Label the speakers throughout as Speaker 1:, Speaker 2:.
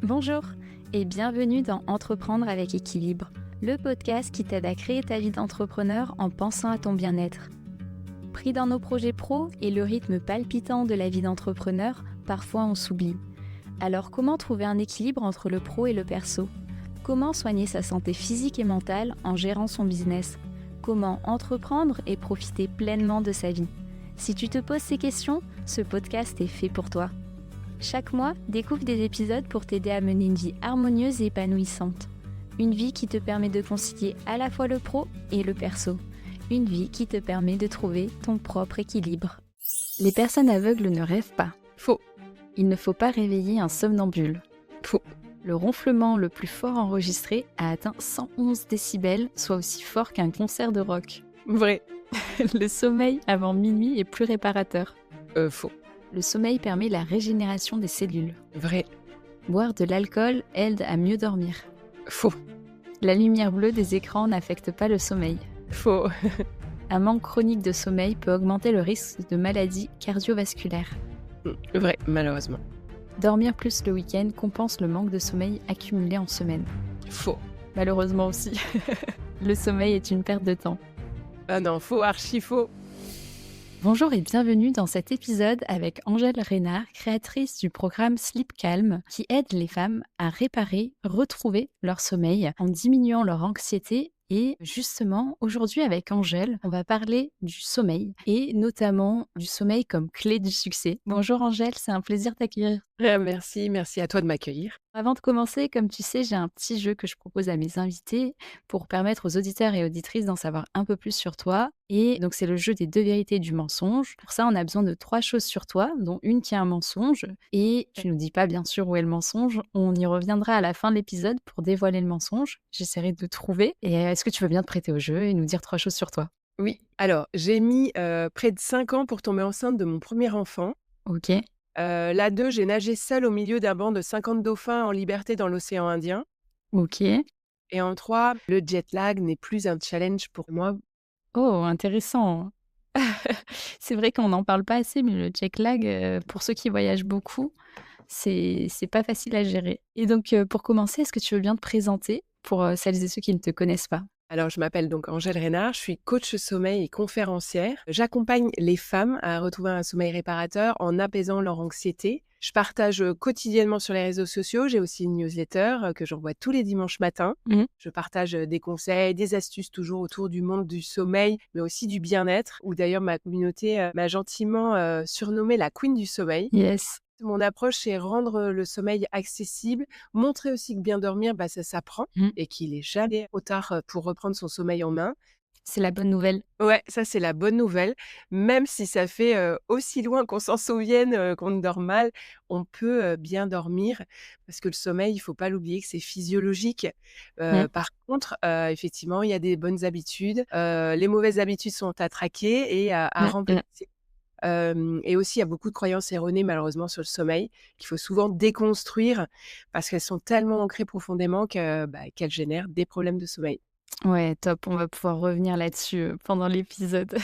Speaker 1: Bonjour et bienvenue dans Entreprendre avec équilibre, le podcast qui t'aide à créer ta vie d'entrepreneur en pensant à ton bien-être. Pris dans nos projets pro et le rythme palpitant de la vie d'entrepreneur, parfois on s'oublie. Alors comment trouver un équilibre entre le pro et le perso ? Comment soigner sa santé physique et mentale en gérant son business ? Comment entreprendre et profiter pleinement de sa vie ? Si tu te poses ces questions, ce podcast est fait pour toi. Chaque mois, découvre des épisodes pour t'aider à mener une vie harmonieuse et épanouissante. Une vie qui te permet de concilier à la fois le pro et le perso. Une vie qui te permet de trouver ton propre équilibre. Les personnes aveugles ne rêvent pas.
Speaker 2: Faux.
Speaker 1: Il ne faut pas réveiller un somnambule.
Speaker 2: Faux.
Speaker 1: Le ronflement le plus fort enregistré a atteint 111 décibels, soit aussi fort qu'un concert de rock.
Speaker 2: Vrai.
Speaker 1: Le sommeil avant minuit est plus réparateur.
Speaker 2: Faux.
Speaker 1: Le sommeil permet la régénération des cellules.
Speaker 2: Vrai.
Speaker 1: Boire de l'alcool aide à mieux dormir.
Speaker 2: Faux.
Speaker 1: La lumière bleue des écrans n'affecte pas le sommeil.
Speaker 2: Faux.
Speaker 1: Un manque chronique de sommeil peut augmenter le risque de maladies cardiovasculaires.
Speaker 2: Vrai, malheureusement.
Speaker 1: Dormir plus le week-end compense le manque de sommeil accumulé en semaine.
Speaker 2: Faux.
Speaker 1: Malheureusement aussi. Le sommeil est une perte de temps.
Speaker 2: Ah non, faux, archi faux.
Speaker 1: Bonjour et bienvenue dans cet épisode avec Angèle Reynard, créatrice du programme Sleep Calm, qui aide les femmes à réparer, retrouver leur sommeil en diminuant leur anxiété. Et justement, aujourd'hui avec Angèle, on va parler du sommeil et notamment du sommeil comme clé du succès. Bonjour Angèle, c'est un plaisir de t'accueillir.
Speaker 2: Merci à toi de m'accueillir.
Speaker 1: Avant de commencer, comme tu sais, j'ai un petit jeu que je propose à mes invités pour permettre aux auditeurs et auditrices d'en savoir un peu plus sur toi. Et donc, c'est le jeu des 2 vérités et du mensonge. Pour ça, on a besoin de 3 choses sur toi, dont une qui est un mensonge. Et tu nous dis pas, bien sûr, où est le mensonge. On y reviendra à la fin de l'épisode pour dévoiler le mensonge. J'essaierai de trouver. Et est-ce que tu veux bien te prêter au jeu et nous dire 3 choses sur toi ?
Speaker 2: Oui, alors j'ai mis près de 5 ans pour tomber enceinte de mon premier enfant.
Speaker 1: Ok.
Speaker 2: La 2, j'ai nagé seule au milieu d'un banc de 50 dauphins en liberté dans l'océan Indien.
Speaker 1: Ok.
Speaker 2: Et en 3, le jet lag n'est plus un challenge pour moi.
Speaker 1: Oh, intéressant. C'est vrai qu'on n'en parle pas assez, mais le jet lag, pour ceux qui voyagent beaucoup, c'est pas facile à gérer. Et donc, pour commencer, est-ce que tu veux bien te présenter pour, celles et ceux qui ne te connaissent pas?
Speaker 2: Alors, je m'appelle donc Angèle Reynard, je suis coach sommeil et conférencière. J'accompagne les femmes à retrouver un sommeil réparateur en apaisant leur anxiété. Je partage quotidiennement sur les réseaux sociaux. J'ai aussi une newsletter que j'envoie tous les dimanches matins.
Speaker 1: Mmh.
Speaker 2: Je partage des conseils, des astuces toujours autour du monde du sommeil, mais aussi du bien-être, où d'ailleurs ma communauté m'a gentiment surnommée la Queen du sommeil.
Speaker 1: Yes.
Speaker 2: Mon approche, c'est rendre le sommeil accessible, montrer aussi que bien dormir, ça s'apprend
Speaker 1: Mmh.
Speaker 2: et qu'il est jamais trop tard pour reprendre son sommeil en main.
Speaker 1: C'est la bonne nouvelle.
Speaker 2: Ouais, ça, c'est la bonne nouvelle. Même si ça fait aussi loin qu'on s'en souvienne, qu'on dort mal, on peut bien dormir parce que le sommeil, il faut pas l'oublier que c'est physiologique.
Speaker 1: Mmh.
Speaker 2: Par contre, effectivement, il y a des bonnes habitudes. Les mauvaises habitudes sont à traquer et à
Speaker 1: Mmh mh.
Speaker 2: remplacer. Et aussi, il y a beaucoup de croyances erronées malheureusement sur le sommeil, qu'il faut souvent déconstruire parce qu'elles sont tellement ancrées profondément qu'elles génèrent des problèmes de sommeil.
Speaker 1: Ouais, top, on va pouvoir revenir là-dessus, pendant l'épisode.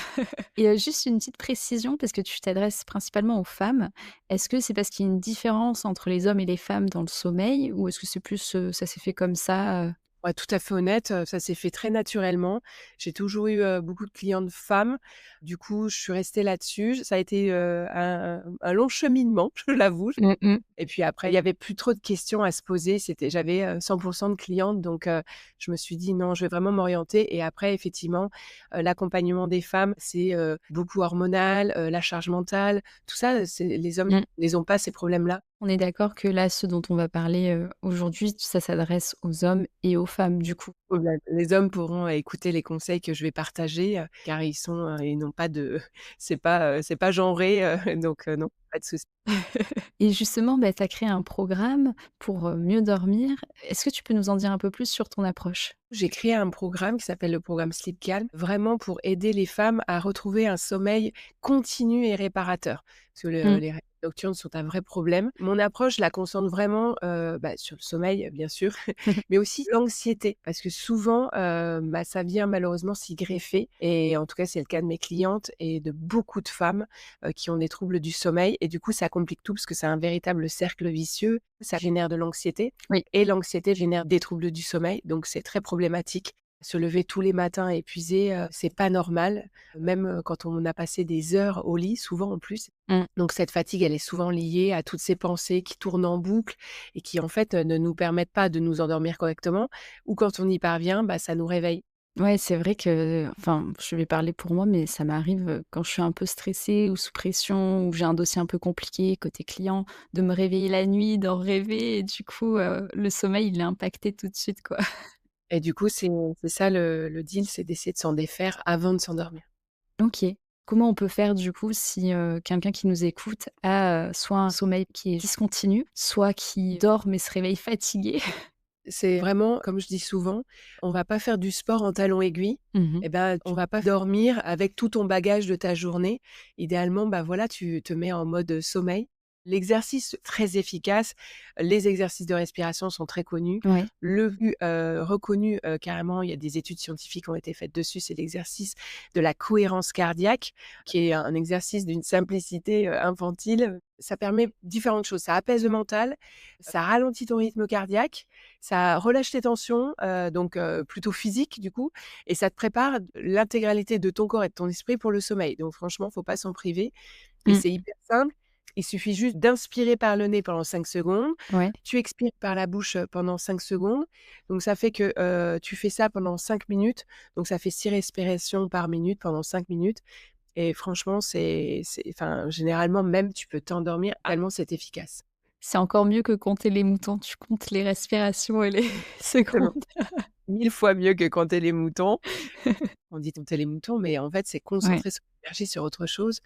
Speaker 1: Et juste une petite précision parce que tu t'adresses principalement aux femmes. Est-ce que c'est parce qu'il y a une différence entre les hommes et les femmes dans le sommeil ou est-ce que c'est plus, ça s'est fait comme ça?
Speaker 2: Pour être tout à fait honnête, ça s'est fait très naturellement. J'ai toujours eu, beaucoup de clientes femmes. Du coup, je suis restée là-dessus. Ça a été, un long cheminement, je l'avoue.
Speaker 1: Mmh mh.
Speaker 2: Et puis après, il y avait plus trop de questions à se poser. J'avais, 100 de clientes, donc je me suis dit: «Non, je vais vraiment m'orienter» et après effectivement, l'accompagnement des femmes, c'est, beaucoup hormonal, la charge mentale, tout ça, c'est les hommes
Speaker 1: Mmh.
Speaker 2: les ont pas ces problèmes-là.
Speaker 1: On est d'accord que là, ce dont on va parler, aujourd'hui, ça s'adresse aux hommes et aux femmes, du coup?
Speaker 2: Les hommes pourront écouter les conseils que je vais partager, car ils n'ont pas de c'est pas genré, donc non, pas de souci.
Speaker 1: Et justement, bah, tu as créé un programme pour, mieux dormir. Est-ce que tu peux nous en dire un peu plus sur ton approche?
Speaker 2: J'ai créé un programme qui s'appelle le programme Sleep Calm, vraiment pour aider les femmes à retrouver un sommeil continu et réparateur. Parce que
Speaker 1: Mmh.
Speaker 2: les règles nocturnes sont un vrai problème. Mon approche la concentre vraiment, sur le sommeil, bien sûr, mais aussi l'anxiété. Parce que souvent, ça vient malheureusement s'y greffer et en tout cas, c'est le cas de mes clientes et de beaucoup de femmes, qui ont des troubles du sommeil et du coup, ça complique tout parce que c'est un véritable cercle vicieux. Ça génère de l'anxiété
Speaker 1: Oui.
Speaker 2: et l'anxiété génère des troubles du sommeil, donc c'est très problématique. Se lever tous les matins épuisé, c'est pas normal, même, quand on a passé des heures au lit, souvent en plus.
Speaker 1: Mmh.
Speaker 2: Donc cette fatigue, elle est souvent liée à toutes ces pensées qui tournent en boucle et qui, en fait, ne nous permettent pas de nous endormir correctement ou quand on y parvient, ça nous réveille.
Speaker 1: Ouais, c'est vrai que enfin, je vais parler pour moi, mais ça m'arrive, quand je suis un peu stressée ou sous pression ou j'ai un dossier un peu compliqué côté client, de me réveiller la nuit, d'en rêver et du coup, le sommeil, il est impacté tout de suite, quoi.
Speaker 2: Et du coup, c'est ça le deal, c'est d'essayer de s'en défaire avant de s'endormir.
Speaker 1: OK. Comment on peut faire du coup si, quelqu'un qui nous écoute a, soit un sommeil qui est discontinu, soit qui dort mais se réveille fatigué?
Speaker 2: C'est vraiment, comme je dis souvent, on va pas faire du sport en talons aiguilles
Speaker 1: Mmh.
Speaker 2: et on va pas dormir avec tout ton bagage de ta journée. Idéalement, voilà, tu te mets en mode sommeil. L'exercice très efficace, les exercices de respiration sont très connus.
Speaker 1: Ouais.
Speaker 2: Le plus, reconnu, carrément, il y a des études scientifiques qui ont été faites dessus, c'est l'exercice de la cohérence cardiaque, qui est un exercice d'une simplicité, infantile. Ça permet différentes choses. Ça apaise le mental, ça ralentit ton rythme cardiaque, ça relâche tes tensions, plutôt physiques du coup et ça te prépare l'intégralité de ton corps et de ton esprit pour le sommeil. Donc franchement, faut pas s'en priver et
Speaker 1: Mmh.
Speaker 2: c'est hyper simple. Il suffit juste d'inspirer par le nez pendant 5 secondes.
Speaker 1: Ouais.
Speaker 2: Tu expires par la bouche, pendant 5 secondes. Donc ça fait que, tu fais ça pendant 5 minutes. Donc ça fait 6 respirations par minute pendant 5 minutes et franchement, généralement même tu peux t'endormir tellement c'est efficace.
Speaker 1: C'est encore mieux que compter les moutons. Tu comptes les respirations et les
Speaker 2: Exactement.
Speaker 1: secondes.
Speaker 2: 1000 fois mieux que compter les moutons. On dit compter les moutons, mais en fait, c'est
Speaker 1: Ouais.
Speaker 2: concentrer son énergie sur autre chose.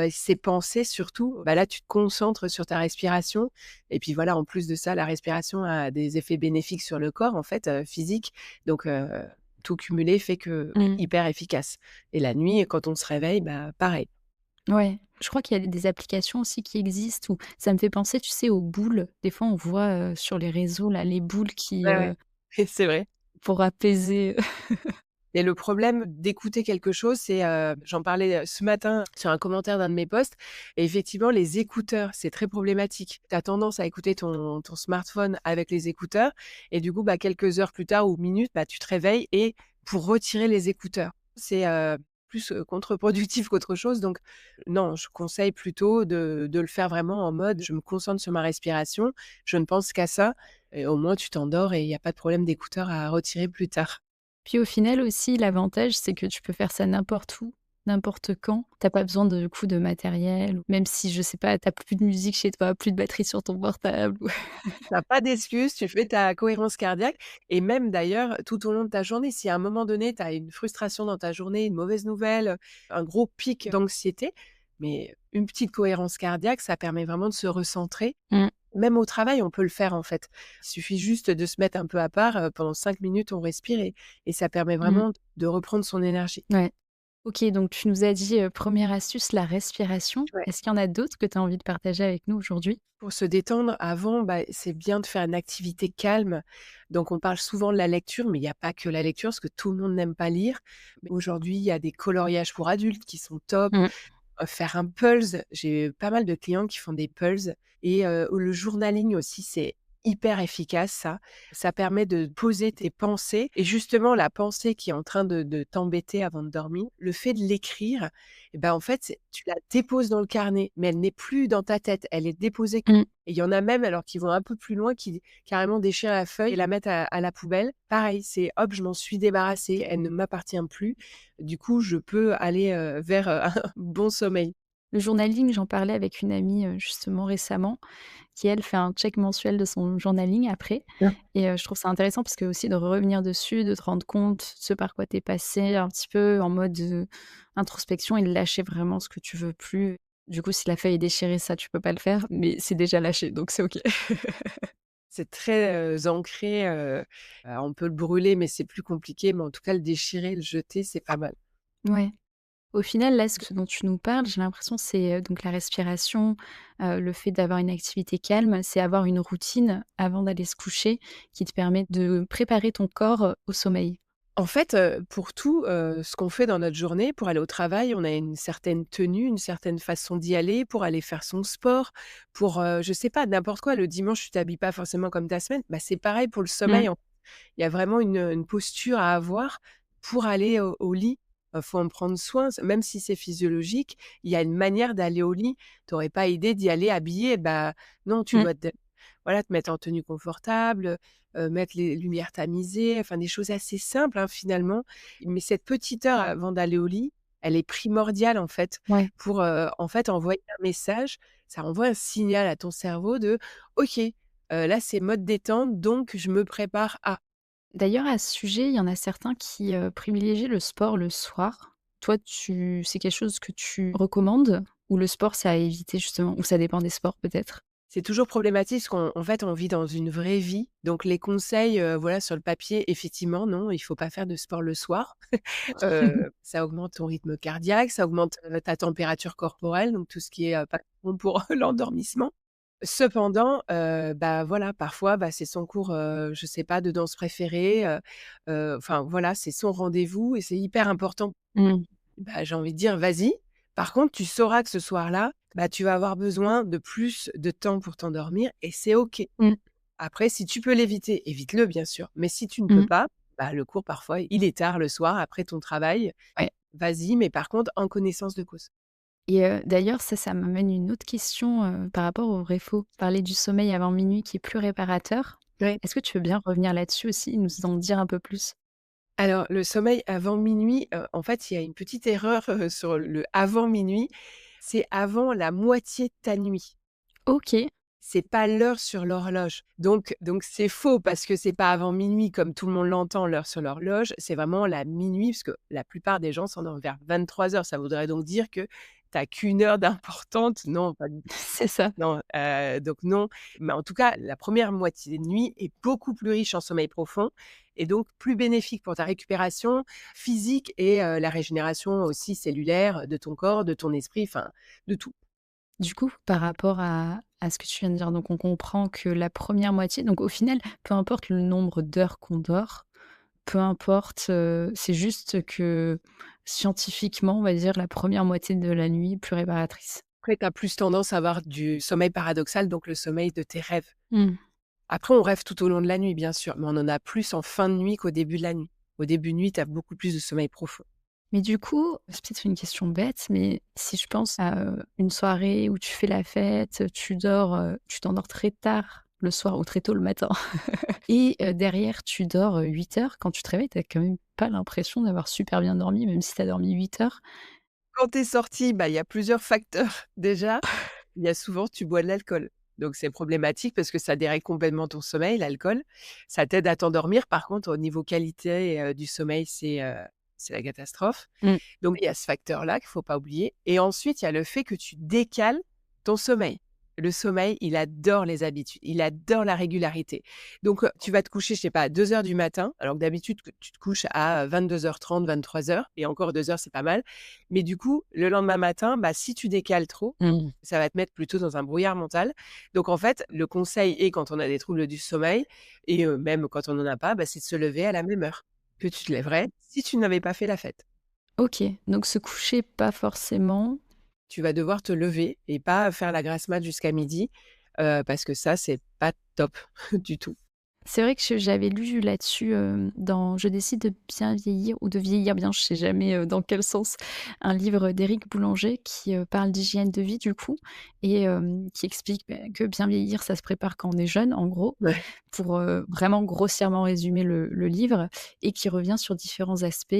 Speaker 2: C'est penser surtout, là, tu te concentres sur ta respiration et puis voilà, en plus de ça, la respiration a des effets bénéfiques sur le corps, en fait, physiques. Donc tout cumulé fait que
Speaker 1: Mmh.
Speaker 2: hyper efficace et la nuit, quand on se réveille, pareil.
Speaker 1: Ouais. Je crois qu'il y a des applications aussi qui existent où ça me fait penser, tu sais, aux boules. Des fois, on voit, sur les réseaux, là, les boules qui,
Speaker 2: Ouais, ouais. C'est vrai.
Speaker 1: pour apaiser.
Speaker 2: Et le problème d'écouter quelque chose, c'est, j'en parlais, ce matin sur un commentaire d'un de mes posts et effectivement les écouteurs, c'est très problématique. Tu as tendance à écouter ton smartphone avec les écouteurs et du coup, quelques heures plus tard ou minutes, tu te réveilles et pour retirer les écouteurs. C'est, plus, contre-productif qu'autre chose donc non, je conseille plutôt de le faire vraiment en mode: «Je me concentre sur ma respiration, je ne pense qu'à ça» et au moins tu t'endors et il y a pas de problème d'écouteurs à retirer plus tard.
Speaker 1: Puis au final aussi, l'avantage, c'est que tu peux faire ça n'importe où, n'importe quand. Tu as pas besoin de coup de matériel ou même si, je sais pas, tu as plus de musique chez toi, plus de batterie sur ton portable ou
Speaker 2: Tu as pas d'excuse, tu fais ta cohérence cardiaque et même d'ailleurs tout au long de ta journée, si à un moment donné, tu as une frustration dans ta journée, une mauvaise nouvelle, un gros pic d'anxiété, mais une petite cohérence cardiaque, ça permet vraiment de se recentrer.
Speaker 1: Mmh.
Speaker 2: Même au travail, on peut le faire en fait. Il suffit juste de se mettre un peu à part, pendant 5 minutes, on respire et ça permet
Speaker 1: Mmh.
Speaker 2: vraiment de reprendre son énergie.
Speaker 1: Ouais. OK, donc tu nous as dit, 1re astuce, la respiration.
Speaker 2: Ouais.
Speaker 1: Est-ce qu'il y en a d'autres que tu as envie de partager avec nous aujourd'hui?
Speaker 2: Pour se détendre avant, c'est bien de faire une activité calme. Donc on parle souvent de la lecture, mais il y a pas que la lecture, parce que tout le monde n'aime pas lire. Mais aujourd'hui, il y a des coloriages pour adultes qui sont top.
Speaker 1: Mmh.
Speaker 2: Faire un pulse, j'ai pas mal de clients qui font des pulses et le journaling aussi, c'est hyper efficace ça. Ça permet de poser tes pensées et justement la pensée qui est en train de t'embêter avant de dormir, le fait de l'écrire en fait, tu la déposes dans le carnet, mais elle n'est plus dans ta tête, elle est déposée
Speaker 1: Mmh.
Speaker 2: et il y en a même alors qui vont un peu plus loin, qui carrément déchirent la feuille et la mettent à la poubelle. Pareil, c'est hop, je m'en suis débarrassée, elle ne m'appartient plus. Du coup, je peux aller, vers, un bon sommeil.
Speaker 1: Le journaling, j'en parlais avec une amie, justement récemment, qui elle fait un check mensuel de son journaling après
Speaker 2: Bien.
Speaker 1: et je trouve ça intéressant parce que aussi de revenir dessus, de te rendre compte ce par quoi tu es passé un petit peu en mode, introspection et de lâcher vraiment ce que tu veux plus. Du coup, si la feuille est déchirée, ça tu peux pas le faire, mais c'est déjà lâché donc c'est OK.
Speaker 2: C'est très, ancré, on peut le brûler, mais c'est plus compliqué, mais en tout cas le déchirer, le jeter, c'est pas mal.
Speaker 1: Ouais. Au final, là, ce dont tu nous parles, j'ai l'impression, c'est, donc la respiration, le fait d'avoir une activité calme, c'est avoir une routine avant d'aller se coucher qui te permet de préparer ton corps, au sommeil.
Speaker 2: En fait, pour tout, ce qu'on fait dans notre journée, pour aller au travail, on a une certaine tenue, une certaine façon d'y aller, pour aller faire son sport, pour, je sais pas, n'importe quoi. Le dimanche, tu t'habilles pas forcément comme ta semaine. Bah, c'est pareil pour le
Speaker 1: Mmh.
Speaker 2: sommeil. Il y a vraiment une posture à avoir pour aller au lit. Faut en prendre soin, même si c'est physiologique, il y a une manière d'aller au lit. Tu aurais pas idée d'y aller habillé, bah, non, tu
Speaker 1: Mmh.
Speaker 2: dois te mettre en tenue confortable, mettre les lumières tamisées, enfin des choses assez simples, hein, finalement. Mais cette petite heure avant d'aller au lit, elle est primordiale, en fait,
Speaker 1: Ouais.
Speaker 2: pour, en fait, envoyer un message. Ça envoie un signal à ton cerveau de: «OK, là, c'est mode détente, donc je me prépare à».
Speaker 1: D'ailleurs, à ce sujet, il y en a certains qui, privilégient le sport le soir. Toi, c'est quelque chose que tu recommandes? Ou le sport, c'est à éviter justement? Ou ça dépend des sports peut-être?
Speaker 2: C'est toujours problématique parce qu'en fait, on vit dans une vraie vie. Donc les conseils, voilà, sur le papier, effectivement, non, il faut pas faire de sport le soir. Ça augmente ton rythme cardiaque, ça augmente, ta température corporelle, donc tout ce qui est, pas bon pour l'endormissement. Cependant, bah, voilà, parfois, bah, c'est son cours, je sais pas, de danse préféré, enfin voilà, c'est son rendez-vous et c'est hyper important.
Speaker 1: Mmh.
Speaker 2: Bah, j'ai envie de dire: «Vas-y». Par contre, tu sauras que ce soir-là, bah, tu vas avoir besoin de plus de temps pour t'endormir et c'est OK.
Speaker 1: Mmh.
Speaker 2: Après, si tu peux l'éviter, évite-le, bien sûr, mais si tu ne peux
Speaker 1: Mmh.
Speaker 2: pas, bah, le cours, parfois, il est tard le soir après ton travail.
Speaker 1: Ouais.
Speaker 2: Vas-y, mais par contre, en connaissance de cause.
Speaker 1: Et d'ailleurs, ça m'amène une autre question, par rapport au réfo. Parler du sommeil avant minuit qui est plus réparateur.
Speaker 2: Ouais.
Speaker 1: Est-ce que tu veux bien revenir là-dessus aussi, nous en dire un peu plus?
Speaker 2: Alors, le sommeil avant minuit, en fait, il y a une petite erreur, sur le avant minuit. C'est avant la moitié de ta nuit.
Speaker 1: OK.
Speaker 2: C'est pas l'heure sur l'horloge. Donc c'est faux parce que c'est pas avant minuit comme tout le monde l'entend, l'heure sur l'horloge. C'est vraiment la minuit parce que la plupart des gens s'endorment vers 23 heures. Ça voudrait donc dire que tu as qu'1 heure d'importante. Non, pas du tout.
Speaker 1: C'est ça.
Speaker 2: Non, donc non. Mais en tout cas, la première moitié de nuit est beaucoup plus riche en sommeil profond et donc plus bénéfique pour ta récupération physique et la régénération aussi cellulaire de ton corps, de ton esprit, enfin de tout.
Speaker 1: Du coup, par rapport à ce que tu viens de dire, donc on comprend que la première moitié donc au final, peu importe le nombre d'heures qu'on dort, peu importe, c'est juste que scientifiquement, on va dire, la première moitié de la nuit est plus réparatrice.
Speaker 2: Après, tu as plus tendance à avoir du sommeil paradoxal, donc le sommeil de tes rêves.
Speaker 1: Mmh.
Speaker 2: Après, on rêve tout au long de la nuit, bien sûr, mais on en a plus en fin de nuit qu'au début de la nuit. Au début de nuit, tu as beaucoup plus de sommeil profond.
Speaker 1: Mais du coup, c'est peut-être une question bête, mais si je pense à, une soirée où tu fais la fête, tu t'endors très tard le soir ou très tôt le matin et derrière tu dors, 8 heures, quand tu te réveilles, tu as quand même pas l'impression d'avoir super bien dormi, même si tu as dormi 8 heures.
Speaker 2: Quand tu es sorti, bah, il y a plusieurs facteurs. Déjà, il y a souvent tu bois de l'alcool. Donc c'est problématique parce que ça dérègle complètement ton sommeil, l'alcool. Ça t'aide à t'endormir. Par contre, au niveau qualité, du sommeil, c'est la catastrophe.
Speaker 1: Mmh.
Speaker 2: Donc il y a ce facteur-là qu'il faut pas oublier et ensuite il y a le fait que tu décales ton sommeil. Le sommeil, il adore les habitudes, il adore la régularité. Donc, tu vas te coucher, je sais pas, à 2 heures du matin, alors que d'habitude que tu te couches à 22h30, 23 heures et encore 2 heures, c'est pas mal. Mais du coup, le lendemain matin, bah, si tu décales trop,
Speaker 1: Mmh.
Speaker 2: ça va te mettre plutôt dans un brouillard mental. Donc en fait, le conseil est quand on a des troubles du sommeil et même quand on n'en a pas, bah, c'est de se lever à la même heure que tu te lèverais si tu n'avais pas fait la fête.
Speaker 1: OK, donc se coucher, pas forcément.
Speaker 2: Tu vas devoir te lever et pas faire la grasse mat jusqu'à midi, parce que ça, c'est pas top du tout.
Speaker 1: C'est vrai que j'avais lu là-dessus, dans «Je décide de bien vieillir» ou «de vieillir bien», je sais jamais, dans quel sens, un livre d'Éric Boulanger qui, parle d'hygiène de vie du coup et qui explique, que bien vieillir, ça se prépare quand on est jeune, en gros,
Speaker 2: Ouais.
Speaker 1: pour, vraiment grossièrement résumer le livre et qui revient sur différents aspects,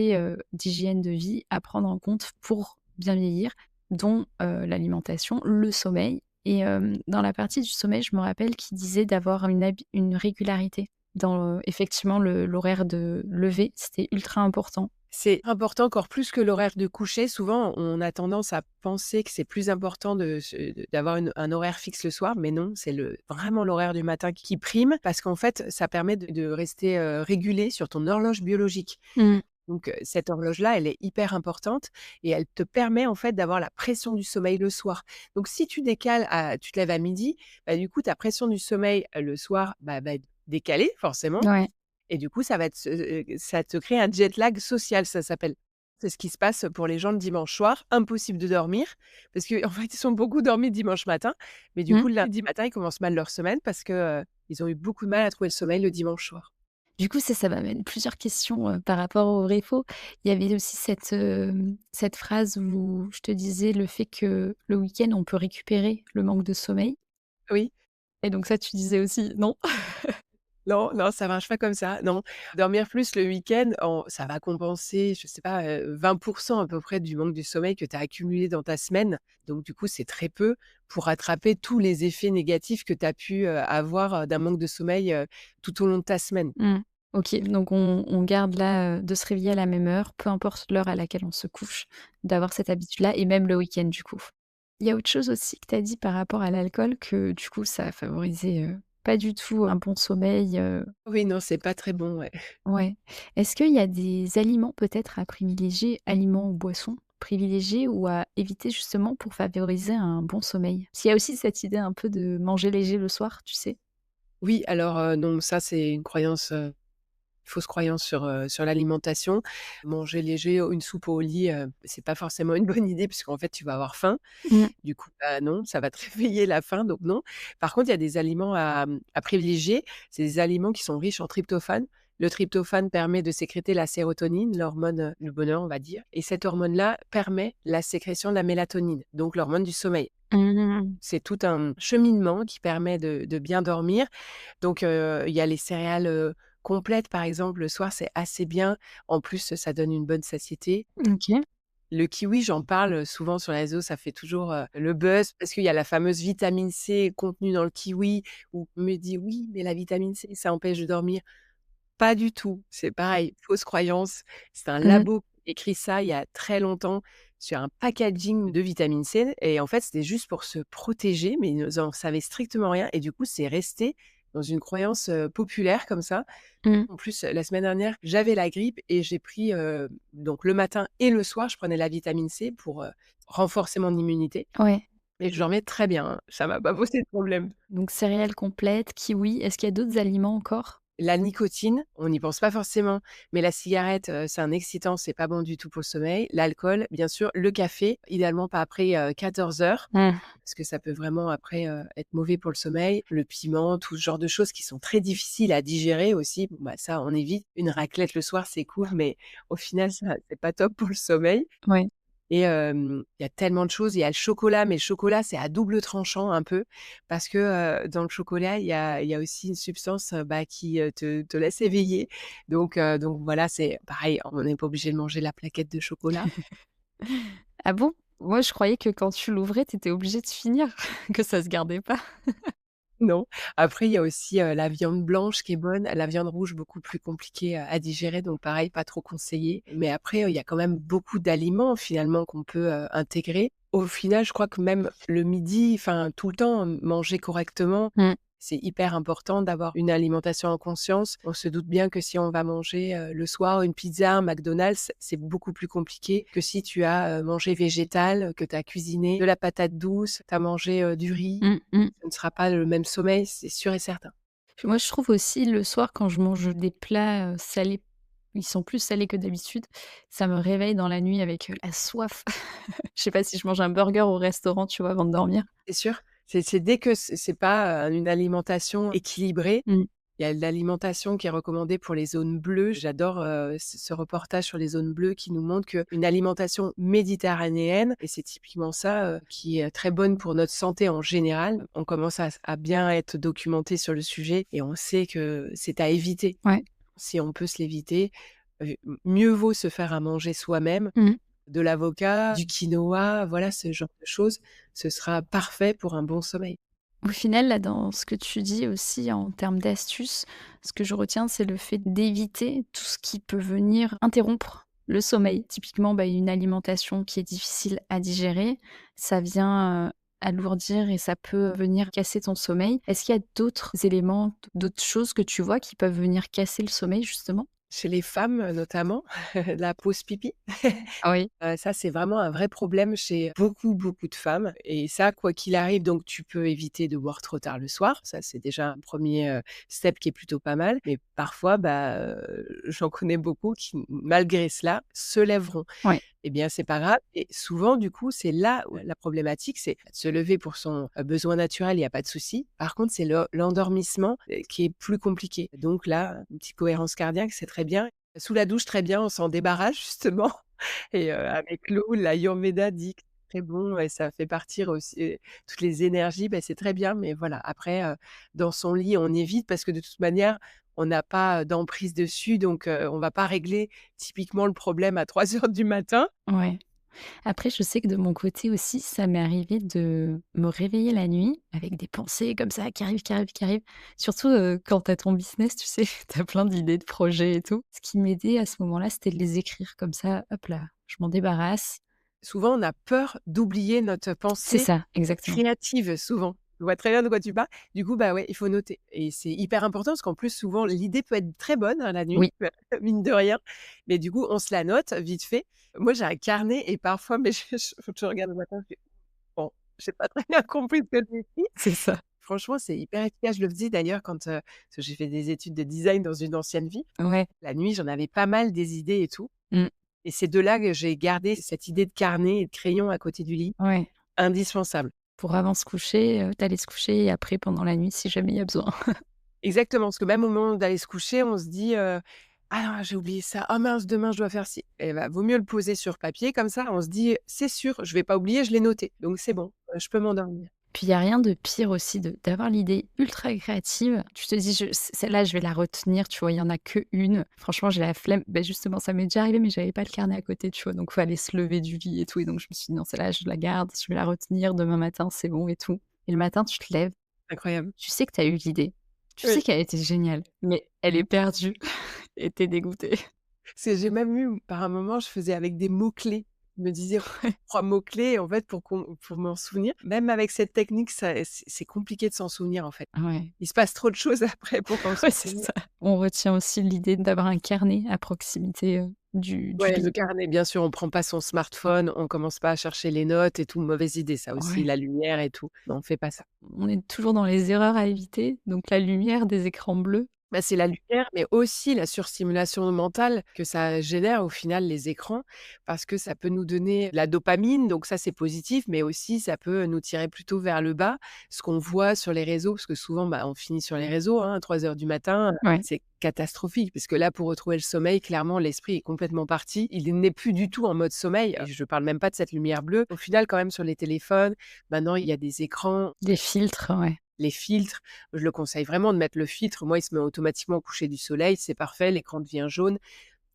Speaker 1: d'hygiène de vie à prendre en compte pour bien vieillir, dont, l'alimentation, le sommeil et dans la partie du sommeil, je me rappelle qu'il disait d'avoir une régularité dans, effectivement l'horaire de lever, c'était ultra important.
Speaker 2: C'est important encore plus que l'horaire de coucher. Souvent, on a tendance à penser que c'est plus important d'avoir un horaire fixe le soir, mais non, c'est vraiment l'horaire du matin qui prime parce qu'en fait, ça permet de rester, régulé sur ton horloge biologique.
Speaker 1: Mmh.
Speaker 2: Donc, cette horloge-là, elle est hyper importante et elle te permet, en fait, d'avoir la pression du sommeil le soir. Donc si tu te lèves à midi, bah, du coup, ta pression du sommeil, le soir, bah, va être décalée forcément
Speaker 1: Ouais.
Speaker 2: et du coup, ça te crée un jet lag social, ça s'appelle. C'est ce qui se passe pour les gens le dimanche soir. Impossible de dormir parce qu'en fait, ils ont beaucoup dormi dimanche matin, mais du
Speaker 1: Mmh.
Speaker 2: coup, le lundi matin, ils commencent mal leur semaine parce que, ils ont eu beaucoup de mal à trouver le sommeil le dimanche soir.
Speaker 1: Du coup, ça m'amène plusieurs questions, par rapport au vrai faux. Il y avait aussi cette phrase où je te disais le fait que le week-end, on peut récupérer le manque de sommeil
Speaker 2: Oui.
Speaker 1: et donc ça, tu disais aussi non?
Speaker 2: Non, non, ça marche pas comme ça, non. Dormir plus le week-end, ça va compenser, je sais pas, 20 à peu près du manque de sommeil que tu as accumulé dans ta semaine. Donc du coup, c'est très peu pour rattraper tous les effets négatifs que tu as pu, avoir, d'un manque de sommeil, tout au long de ta semaine.
Speaker 1: Mmh. OK, donc on garde là, de se réveiller à la même heure, peu importe l'heure à laquelle on se couche, d'avoir cette habitude-là et même le week-end du coup. Il y a autre chose aussi que tu as dit par rapport à l'alcool que du coup ça a favorisé, pas du tout un bon sommeil,
Speaker 2: Oui, non, c'est pas très bon, ouais.
Speaker 1: ouais. Est-ce qu'il y a des aliments peut-être à privilégier, aliments ou boissons privilégiés ou à éviter justement pour favoriser un bon sommeil? Parce qu'il y a aussi cette idée un peu de manger léger le soir, tu sais?
Speaker 2: Oui, alors, non, ça, c'est une croyance, fausse croyance sur l'alimentation. Manger léger, une soupe au lit, c'est pas forcément une bonne idée puisqu'en fait, tu vas avoir faim.
Speaker 1: Mmh.
Speaker 2: Du coup, bah, non, ça va te réveiller la faim, donc non. Par contre, il y a des aliments à privilégier. C'est des aliments qui sont riches en tryptophane. Le tryptophane permet de sécréter la sérotonine, l'hormone, du bonheur, on va dire et cette hormone-là permet la sécrétion de la mélatonine, donc l'hormone du sommeil.
Speaker 1: Mmh.
Speaker 2: C'est tout un cheminement qui permet de bien dormir. Donc, il y a les céréales, complètes, par exemple, le soir, c'est assez bien. En plus, ça donne une bonne satiété.
Speaker 1: OK.
Speaker 2: Le kiwi, j'en parle souvent sur les réseaux, ça fait toujours, le buzz parce qu'il y a la fameuse vitamine C contenue dans le kiwi où on me dit: «Oui, mais la vitamine C, ça empêche de dormir». Pas du tout, c'est pareil, fausse croyance. C'est un
Speaker 1: Mmh.
Speaker 2: labo qui écrit ça il y a très longtemps sur un packaging de vitamine C et en fait, c'était juste pour se protéger, mais ils en savaient strictement rien et du coup, c'est resté dans une croyance, populaire comme ça.
Speaker 1: Mmh.
Speaker 2: En plus, la semaine dernière, j'avais la grippe et j'ai pris, donc le matin et le soir, je prenais la vitamine C pour, renforcer mon immunité
Speaker 1: Ouais.
Speaker 2: et je dormais très bien, hein. Ça m'a pas posé de problème.
Speaker 1: Donc céréales complètes, kiwi, est-ce qu'il y a d'autres aliments encore?
Speaker 2: La nicotine, on n'y pense pas forcément, mais la cigarette, c'est un excitant, c'est pas bon du tout pour le sommeil. L'alcool, bien sûr, le café, idéalement pas après, 14 heures,
Speaker 1: Mmh.
Speaker 2: parce que ça peut vraiment après, être mauvais pour le sommeil. Le piment, tout ce genre de choses qui sont très difficiles à digérer aussi, bon, bah, ça on évite. Une raclette le soir, c'est cool, mais au final, ça c'est pas top pour le sommeil.
Speaker 1: Ouais.
Speaker 2: Et il y a tellement de choses. Il y a le chocolat, mais le chocolat, c'est à double tranchant un peu parce que, dans le chocolat, il y a aussi une substance, bah, qui, te laisse éveiller. Donc voilà, c'est pareil, on n'est pas obligé de manger la plaquette de chocolat.
Speaker 1: Ah bon? Moi, je croyais que quand tu l'ouvrais, tu étais obligé de finir, que ça se gardait pas.
Speaker 2: Non. Après, il y a aussi, la viande blanche qui est bonne, la viande rouge beaucoup plus compliquée, à digérer, donc pareil, pas trop conseillé. Mais après, il y a quand même beaucoup d'aliments finalement qu'on peut, intégrer. Au final, je crois que même le midi, enfin tout le temps, manger correctement,
Speaker 1: Mmh.
Speaker 2: c'est hyper important d'avoir une alimentation en conscience. On se doute bien que si on va manger, le soir une pizza, un McDonald's, c'est beaucoup plus compliqué que si tu as, mangé végétal, que tu as cuisiné de la patate douce, tu as mangé, du riz.
Speaker 1: Mmh mh.
Speaker 2: Ce ne sera pas le même sommeil, c'est sûr et certain.
Speaker 1: Puis moi, je trouve aussi le soir quand je mange des plats, salés, ils sont plus salés que d'habitude, ça me réveille dans la nuit avec, la soif. Je sais pas si je mange un burger au restaurant, tu vois, avant de dormir.
Speaker 2: C'est sûr, c'est dès que c'est pas, une alimentation équilibrée,
Speaker 1: Mmh.
Speaker 2: il y a l'alimentation qui est recommandée pour les zones bleues. J'adore, ce reportage sur les zones bleues qui nous montre qu'une alimentation méditerranéenne et c'est typiquement ça, qui est très bonne pour notre santé en général. On commence à bien être documenté sur le sujet et on sait que c'est à éviter.
Speaker 1: Ouais.
Speaker 2: Si on peut se l'éviter, mieux vaut se faire à manger soi-même.
Speaker 1: Mmh.
Speaker 2: De l'avocat, du quinoa, voilà ce genre de choses, ce sera parfait pour un bon sommeil.
Speaker 1: Au final, là, dans ce que tu dis aussi en termes d'astuces, ce que je retiens, c'est le fait d'éviter tout ce qui peut venir interrompre Le sommeil, typiquement, une alimentation qui est difficile à digérer, ça vient, alourdir et ça peut venir casser ton sommeil. Est-ce qu'il y a d'autres éléments, d'autres choses que tu vois qui peuvent venir casser le sommeil justement?
Speaker 2: Chez les femmes, notamment, la pause pipi.
Speaker 1: Ah oui.
Speaker 2: Ça, c'est vraiment un vrai problème chez beaucoup, beaucoup de femmes et ça, quoi qu'il arrive, donc tu peux éviter de boire trop tard le soir. Ça, c'est déjà un premier er step qui est plutôt pas mal. Mais parfois, j'en connais beaucoup qui, malgré cela, se lèveront.
Speaker 1: Ouais,
Speaker 2: Eh bien, c'est pas grave et souvent, du coup, c'est là où la problématique, c'est de se lever pour son, besoin naturel, il y a pas de souci. Par contre, c'est l'endormissement, qui est plus compliqué. Donc là, une petite cohérence cardiaque, c'est très bien. Sous la douche, très bien, on s'en débarrasse justement et avec l'eau, l'Ayurveda dit que c'est très bon et ça fait partir aussi, toutes les énergies, c'est très bien. Mais voilà, après, dans son lit, on évite parce que de toute manière, on n'a pas, d'emprise dessus donc on va pas régler typiquement le problème à 3 heures du matin.
Speaker 1: ouais. Après, je sais que de mon côté aussi, ça m'est arrivé de me réveiller la nuit avec des pensées comme ça qui arrivent, qui arrivent, qui arrivent. Surtout, quand tu as ton business, tu sais, tu as plein d'idées de projets et tout. Ce qui m'aidait à ce moment-là, c'était de les écrire comme ça, hop là, je m'en débarrasse.
Speaker 2: Souvent, on a peur d'oublier notre
Speaker 1: C'est
Speaker 2: pensée
Speaker 1: ça, exactement.
Speaker 2: créative, souvent. Je vois très bien de quoi tu parles. Du coup, ouais, il faut noter et c'est hyper important parce qu'en plus, souvent, l'idée peut être très bonne, hein, la nuit,
Speaker 1: Oui,
Speaker 2: mine de rien. Mais du coup, on se la note vite fait. Moi, j'ai un carnet et parfois, mais je regarde le matin, je fais: «Bon, j'ai pas très bien compris ce que j'ai écrit».
Speaker 1: c'est ça.
Speaker 2: Franchement, c'est hyper efficace. Je le faisais d'ailleurs quand, parce que j'ai fait des études de design dans une ancienne vie.
Speaker 1: Ouais.
Speaker 2: La nuit, j'en avais pas mal des idées et tout
Speaker 1: Mmh.
Speaker 2: et c'est de là que j'ai gardé cette idée de carnet et de crayon à côté du lit,
Speaker 1: Ouais.
Speaker 2: indispensable.
Speaker 1: Pour avant se coucher, tu se coucher et après pendant la nuit si jamais il y a besoin.
Speaker 2: Exactement, parce que même au moment d'aller se coucher, on se dit, «Ah non, j'ai oublié ça. Ah mince, demain je dois faire ci» et vaut mieux le poser sur papier comme ça, on se dit: «C'est sûr, je vais pas oublier, je l'ai noté, donc c'est bon, je peux m'endormir».
Speaker 1: Puis il y a rien de pire aussi d'avoir l'idée ultra créative. Tu te dis: Celle-là, je vais la retenir», tu vois? Il y en a qu'1. Franchement, j'ai la flemme. Justement, ça m'est déjà arrivé, mais j'avais pas le carnet à côté, tu vois? Donc il fallait se lever du lit et tout et donc je me suis dit: «Non, celle-là, je la garde, je vais la retenir, demain matin, c'est bon et tout» et le matin, tu te lèves,
Speaker 2: Incroyable.
Speaker 1: tu sais que tu as eu l'idée, tu sais
Speaker 2: Oui.
Speaker 1: qu'elle était géniale, mais elle est perdue et tu es dégoûté.
Speaker 2: Parce que j'ai même eu par un moment, je faisais avec des mots-clés. Je me disais:
Speaker 1: Ouais,
Speaker 2: 3 mots-clés en fait pour m'en souvenir. Même avec cette technique, ça c'est compliqué de s'en souvenir, en fait.
Speaker 1: ouais.
Speaker 2: Il se passe trop de choses après pour s'en
Speaker 1: Ouais, c'est
Speaker 2: souvenir.
Speaker 1: ça. On retient aussi l'idée d'avoir un carnet à proximité, du
Speaker 2: Ouais, le
Speaker 1: lit.
Speaker 2: carnet, bien sûr, on prend pas son smartphone, on commence pas à chercher les notes et tout, mauvaise idée ça aussi,
Speaker 1: Ouais.
Speaker 2: la lumière et tout. Non, on fait pas ça.
Speaker 1: On est toujours dans les erreurs à éviter, donc la lumière des écrans bleus.
Speaker 2: C'est la lumière, mais aussi la surstimulation mentale que ça génère au final les écrans, parce que ça peut nous donner la dopamine, donc ça c'est positif, mais aussi ça peut nous tirer plutôt vers le bas. Ce qu'on voit sur les réseaux, parce que souvent, on finit sur les réseaux, hein, à 3 heures du matin,
Speaker 1: Ouais.
Speaker 2: c'est catastrophique, parce que là, pour retrouver le sommeil, clairement, l'esprit est complètement parti. Il n'est plus du tout en mode sommeil. Et je parle même pas de cette lumière bleue. Au final, quand même, sur les téléphones, maintenant, il y a des écrans.
Speaker 1: Des filtres, ouais.
Speaker 2: Les filtres, je le conseille vraiment de mettre le filtre. Moi, il se met automatiquement au coucher du soleil, c'est parfait, l'écran devient jaune.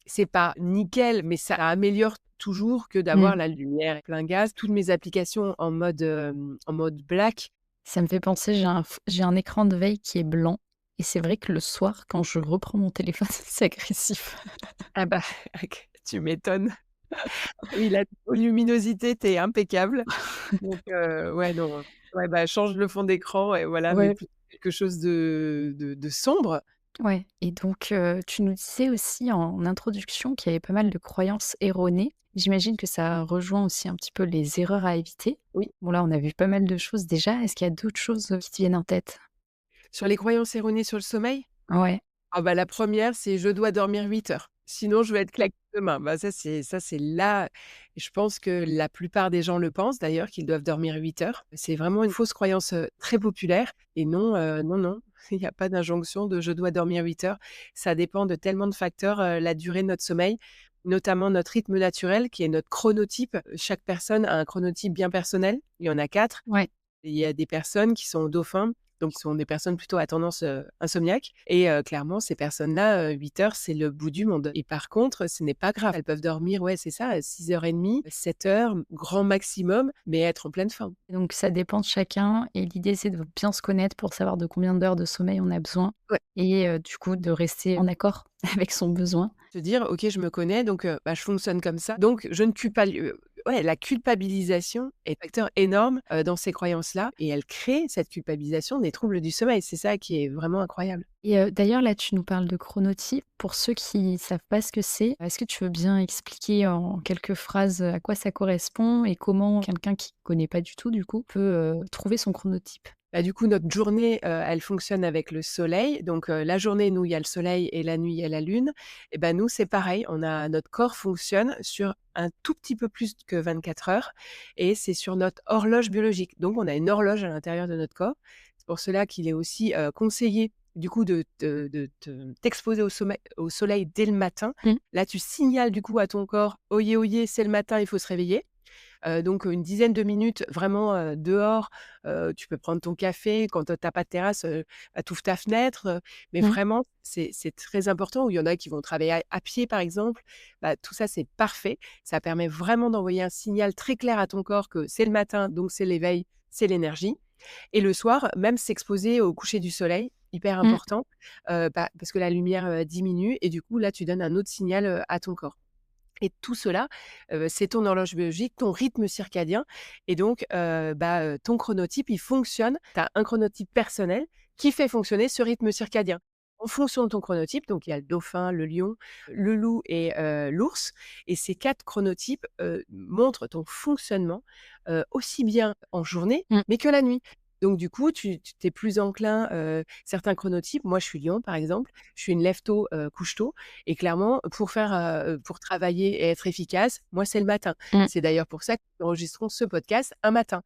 Speaker 2: C'est pas nickel, mais ça améliore toujours que
Speaker 1: Mmh.
Speaker 2: d'avoir la lumière plein gaz. Toutes mes applications en mode black.
Speaker 1: Ça me fait penser, j'ai un écran de veille qui est blanc et c'est vrai que le soir, quand je reprends mon téléphone, c'est agressif.
Speaker 2: Ah bah, tu m'étonnes. Oui, la luminosité, tu impeccable. Donc ouais, non, ouais, change le fond d'écran et voilà, mais
Speaker 1: Ouais.
Speaker 2: plutôt quelque chose de sombre.
Speaker 1: Ouais et donc tu nous disais aussi en introduction qu'il y avait pas mal de croyances erronées. J'imagine que ça rejoint aussi un petit peu les erreurs à éviter.
Speaker 2: Oui.
Speaker 1: Bon là, on a vu pas mal de choses déjà. Est-ce qu'il y a d'autres choses, qui te viennent en tête?
Speaker 2: Sur les croyances erronées sur le sommeil?
Speaker 1: Ouais,
Speaker 2: Ah bah, la première c'est: «Je dois dormir 8 heures, sinon je vais être claquée demain». Ça c'est là je pense que la plupart des gens le pensent d'ailleurs qu'ils doivent dormir 8 heures. C'est vraiment une fausse croyance, très populaire et non, non, non, il y a pas d'injonction de: «Je dois dormir 8 heures». Ça dépend de tellement de facteurs, la durée de notre sommeil, notamment notre rythme naturel qui est notre chronotype. Chaque personne a un chronotype bien personnel. Il y en a 4.
Speaker 1: ouais.
Speaker 2: Il y a des personnes qui sont dauphins, donc qui sont des personnes plutôt à tendance, insomniaque et clairement ces personnes-là, 8 heures, c'est le bout du monde et par contre, ce n'est pas grave. Elles peuvent dormir, ouais, c'est ça, 6 heures et demie, 7 heures, grand maximum, mais être en pleine forme.
Speaker 1: Donc ça dépend de chacun et l'idée, c'est de bien se connaître pour savoir de combien d'heures de sommeil on a besoin
Speaker 2: Ouais,
Speaker 1: et du coup, de rester en accord avec son besoin.
Speaker 2: te dire: «OK, je me connais donc bah, je fonctionne comme ça, donc je ne culpali» ouais, la culpabilisation est un facteur énorme, dans ces croyances-là et elle crée cette culpabilisation des troubles du sommeil. C'est ça qui est vraiment incroyable.
Speaker 1: Et d'ailleurs, là, tu nous parles de chronotype. Pour ceux qui savent pas ce que c'est, est-ce que tu veux bien expliquer en quelques phrases, à quoi ça correspond et comment quelqu'un qui connaît pas du tout, du coup, peut, trouver son chronotype?
Speaker 2: Bah, du coup, notre journée, elle fonctionne avec le soleil. Donc, la journée, nous, il y a le soleil et la nuit, il y a la lune. Et ben, nous, c'est pareil. Notre corps fonctionne sur un tout petit peu plus que 24 heures et c'est sur notre horloge biologique. Donc, on a une horloge à l'intérieur de notre corps. C'est pour cela qu'il est aussi, conseillé, du coup, de t'exposer au soleil dès le matin.
Speaker 1: Mmh.
Speaker 2: Là, tu signales, du coup, à ton corps: «Oyez, oyez, c'est le matin, il faut se réveiller». Donc une dizaine de minutes vraiment, dehors, tu peux prendre ton café quand, tu as pas de terrasse, bah, tu ouvres ta fenêtre, mais
Speaker 1: Mmh.
Speaker 2: vraiment c'est très important. Ou il y en a qui vont travailler à pied par exemple, bah, tout ça c'est parfait. Ça permet vraiment d'envoyer un signal très clair à ton corps que c'est le matin, donc c'est l'éveil, c'est l'énergie et le soir, même s'exposer au coucher du soleil, hyper
Speaker 1: Mmh.
Speaker 2: important, bah, parce que la lumière, diminue et du coup là tu donnes un autre signal, à ton corps. Et tout cela, c'est ton horloge biologique, ton rythme circadien et donc bah, ton chronotype, il fonctionne. Tu as un chronotype personnel qui fait fonctionner ce rythme circadien. En fonction de ton chronotype, donc il y a le dauphin, le lion, le loup et l'ours et ces 4 chronotypes, montrent ton fonctionnement, aussi bien en journée,
Speaker 1: Mmh.
Speaker 2: mais que la nuit. Donc du coup, tu es plus enclin, certains chronotypes moi je suis lion par exemple, je suis une lève tôt, couche tôt et clairement, pour travailler et être efficace, moi, c'est le matin.
Speaker 1: Mmh.
Speaker 2: C'est d'ailleurs pour ça que nous enregistrons ce podcast un matin.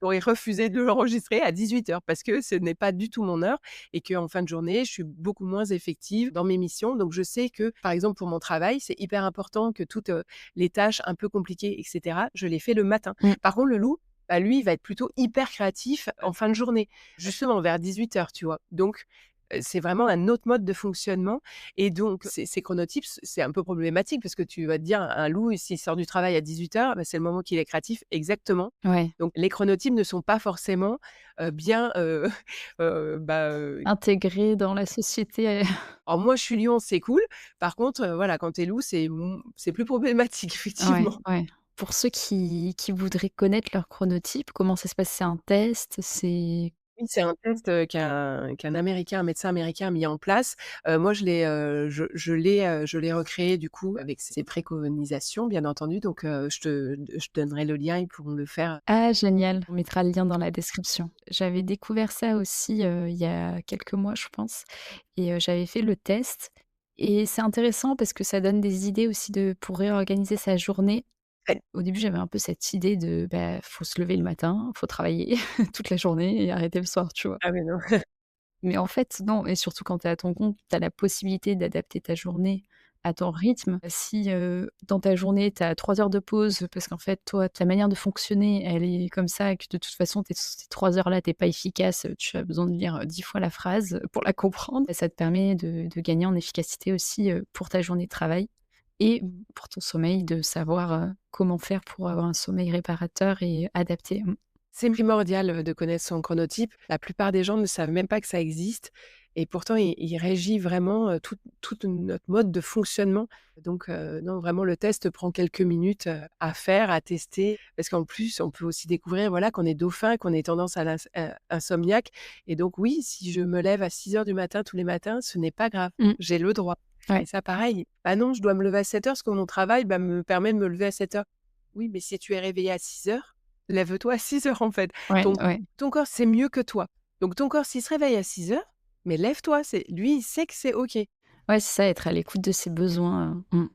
Speaker 2: J'aurais refusé de l'enregistrer à 18 heures parce que ce n'est pas du tout mon heure et qu'en fin de journée, je suis beaucoup moins effective dans mes missions. Donc je sais que, par exemple, pour mon travail, c'est hyper important que toutes, les tâches un peu compliquées et cetera, je les fais le matin.
Speaker 1: Mmh.
Speaker 2: Par contre, le loup, bah, lui, il va être plutôt hyper créatif en fin de journée, justement vers 18 heures, tu vois? Donc c'est vraiment un autre mode de fonctionnement et donc ces chronotypes, c'est un peu problématique parce que tu vas te dire: «Un loup, s'il sort du travail à 18 heures, bah, c'est le moment qu'il est créatif». Exactement.
Speaker 1: Ouais.
Speaker 2: Donc les chronotypes ne sont pas forcément, bien, bah,
Speaker 1: Intégré dans la société.
Speaker 2: alors moi je suis lion, c'est cool. Par contre, voilà, quand tu es loup, c'est plus problématique
Speaker 1: Ouais,
Speaker 2: effectivement.
Speaker 1: ouais. Pour ceux qui voudraient connaître leur chronotype, comment ça se passe? C'est un test? C'est
Speaker 2: Oui, c'est un test, qu'un américain, un médecin américain a mis en place. Moi je l'ai recréé du coup avec ses préconisations bien entendu donc je te donnerai le lien, ils pourront le faire.
Speaker 1: ah génial! On mettra le lien dans la description. J'avais découvert ça aussi, il y a quelques mois, je pense et j'avais fait le test et c'est intéressant parce que ça donne des idées aussi de pour réorganiser sa journée.
Speaker 2: Ouais.
Speaker 1: Au début, j'avais un peu cette idée de, bah, faut se lever le matin, faut travailler toute la journée et arrêter le soir, tu vois?
Speaker 2: Ah mais non.
Speaker 1: Mais en fait, non et surtout quand tu es à ton compte, tu as la possibilité d'adapter ta journée à ton rythme. Si, dans ta journée, tu as 3 heures de pause parce qu'en fait, toi, ta manière de fonctionner, elle est comme ça et que de toute façon, ces 3 heures-là, tu es pas efficace, tu as besoin de lire, 10 fois la phrase pour la comprendre. Ça te permet de gagner en efficacité aussi, pour ta journée de travail et pour ton sommeil, de savoir, comment faire pour avoir un sommeil réparateur et adapté. Mmh.
Speaker 2: C'est primordial, de connaître son chronotype. La plupart des gens ne savent même pas que ça existe et pourtant il régit vraiment, toute notre mode de fonctionnement. Donc non, vraiment le test prend quelques minutes, à faire, à tester parce qu'en plus, on peut aussi découvrir, voilà, qu'on est dauphin, qu'on ait tendance à insomniaque et donc oui, si je me lève à 6 heures du matin tous les matins, ce n'est pas grave,
Speaker 1: Mmh.
Speaker 2: j'ai le droit et
Speaker 1: Ouais,
Speaker 2: ça pareil, bah non, je dois me lever à 7 heures parce que mon travail, bah, me permet de me lever à 7 heures. Oui, mais si tu es réveillé à 6 heures, lève-toi à 6 heures en fait.
Speaker 1: ouais,
Speaker 2: Ton
Speaker 1: ouais.
Speaker 2: ton corps, c'est mieux que toi. Donc ton corps, s'il se réveille à 6 heures, mais lève-toi, c'est lui, il sait que c'est OK.
Speaker 1: Ouais, c'est ça, être à l'écoute de ses besoins, mmh.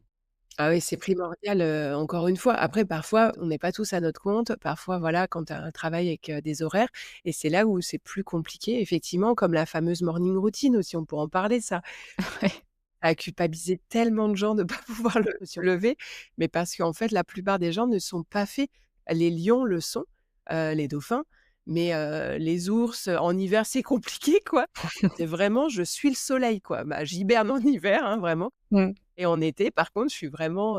Speaker 2: Ah oui, c'est primordial, encore une fois. Après parfois, on n'est pas tous à notre compte. Parfois, voilà, quand tu as un travail avec, des horaires et c'est là où c'est plus compliqué effectivement, comme la fameuse morning routine aussi, on pourrait en parler ça.
Speaker 1: Ouais.
Speaker 2: A culpabiliser tellement de gens de pas pouvoir se lever, mais parce qu'en fait, la plupart des gens ne sont pas faits. Les lions le sont, les dauphins, mais les ours, en hiver, c'est compliqué, quoi. C'est vraiment je suis le soleil, quoi. Bah, j'hiberne en hiver, hein, vraiment
Speaker 1: Mmh.
Speaker 2: et en été, par contre, je suis vraiment,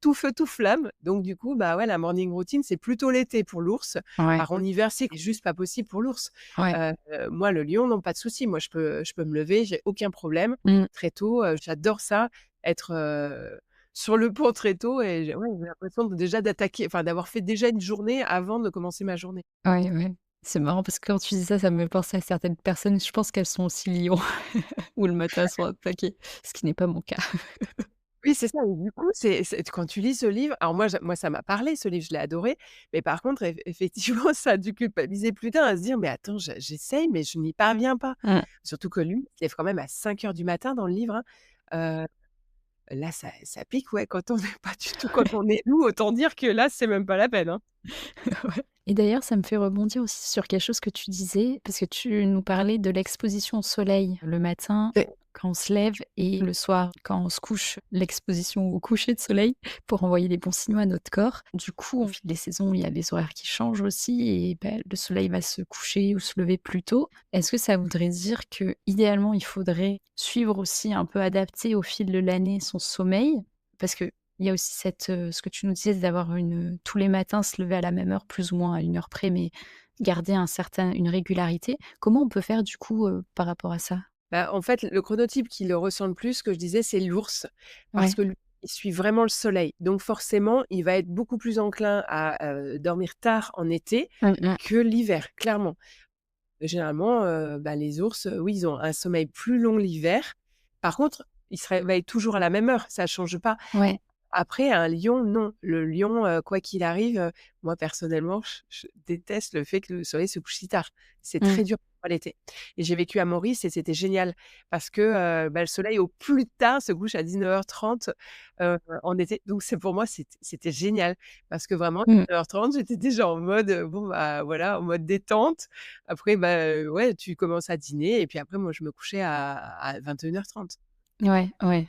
Speaker 2: tout feu, tout flamme. Donc du coup, bah, ouais, la morning routine, c'est plutôt l'été pour l'ours.
Speaker 1: Ouais,
Speaker 2: Par contre, en hiver, c'est juste pas possible pour l'ours.
Speaker 1: ouais.
Speaker 2: Moi, le lion, non, pas de souci. Moi, je peux me lever, j'ai aucun problème
Speaker 1: Mmh.
Speaker 2: très tôt, j'adore ça être, sur le pont très tôt et j'ai l'impression d'attaquer, enfin d'avoir fait déjà une journée avant de commencer ma journée.
Speaker 3: Ouais, ouais. C'est marrant parce que quand tu dis ça, ça me fait penser à certaines personnes, je pense qu'elles sont aussi lions ou le matin elles sont attaquées, ce qui n'est pas mon cas.
Speaker 2: Oui, c'est ça et du coup, c'est quand tu lis ce livre alors moi ça m'a parlé ce livre, je l'ai adoré, mais par contre effectivement ça a dû culpabiliser plus tard à se dire: «Mais attends, j'essaye mais je n'y parviens pas».
Speaker 3: Mmh.
Speaker 2: Surtout que lui, il se lève quand même à 5 heures du matin dans le livre, hein. Là ça pique, ouais, quand on n'est pas du tout quand on est nous, autant dire que là, c'est même pas la peine, hein.
Speaker 3: Ouais. Et d'ailleurs, ça me fait rebondir aussi sur quelque chose que tu disais, parce que tu nous parlais de l'exposition au soleil le matin
Speaker 2: Ouais.
Speaker 3: quand on se lève et le soir quand on se couche, l'exposition au coucher de soleil pour envoyer les bons signaux à notre corps. Du coup, au fil des saisons, il y a des horaires qui changent aussi et le soleil va se coucher ou se lever plus tôt. Est-ce que ça voudrait dire que idéalement, il faudrait suivre aussi un peu adapter au fil de l'année son sommeil? Parce que il y a aussi cette, ce que tu nous disais d'avoir tous les matins se lever à la même heure, plus ou moins à une heure près, mais garder une régularité. Comment on peut faire du coup, par rapport à ça?
Speaker 2: Bah, en fait, le chronotype qui le ressent le plus, ce que je disais, c'est l'ours. Parce
Speaker 3: Ouais.
Speaker 2: que lui, il suit vraiment le soleil. Donc forcément, il va être beaucoup plus enclin à, dormir tard en été
Speaker 3: Mmh mh.
Speaker 2: que l'hiver, clairement. Généralement, bah, les ours, oui, ils ont un sommeil plus long l'hiver. Par contre, ils se réveillent toujours à la même heure, ça change pas.
Speaker 3: Ouais.
Speaker 2: Après un lion, non. Le lion, quoi qu'il arrive, moi personnellement, je déteste le fait que le soleil se couche si tard. C'est
Speaker 3: Mmh.
Speaker 2: très dur pour moi l'été et j'ai vécu à Maurice et c'était génial parce que, bah, le soleil au plus tard se couche à 19:30, en été. Donc c'est pour moi, c'était génial parce que vraiment
Speaker 3: Mmh.
Speaker 2: 19:30, j'étais déjà en mode, bon, bah, voilà, en mode détente. Après, bah, ouais, tu commences à dîner et puis après moi je me couchais à 21:30.
Speaker 3: Ouais, ouais,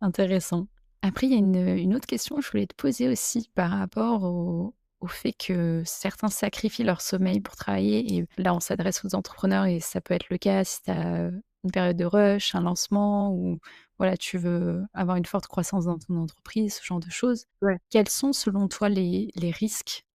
Speaker 3: intéressant. Après, il y a une autre question que je voulais te poser aussi par rapport au fait que certains sacrifient leur sommeil pour travailler et là, on s'adresse aux entrepreneurs et ça peut être le cas si tu as, une période de rush, un lancement ou voilà, tu veux avoir une forte croissance dans ton entreprise, ce genre de choses.
Speaker 2: Ouais.
Speaker 3: Quels sont selon toi les risques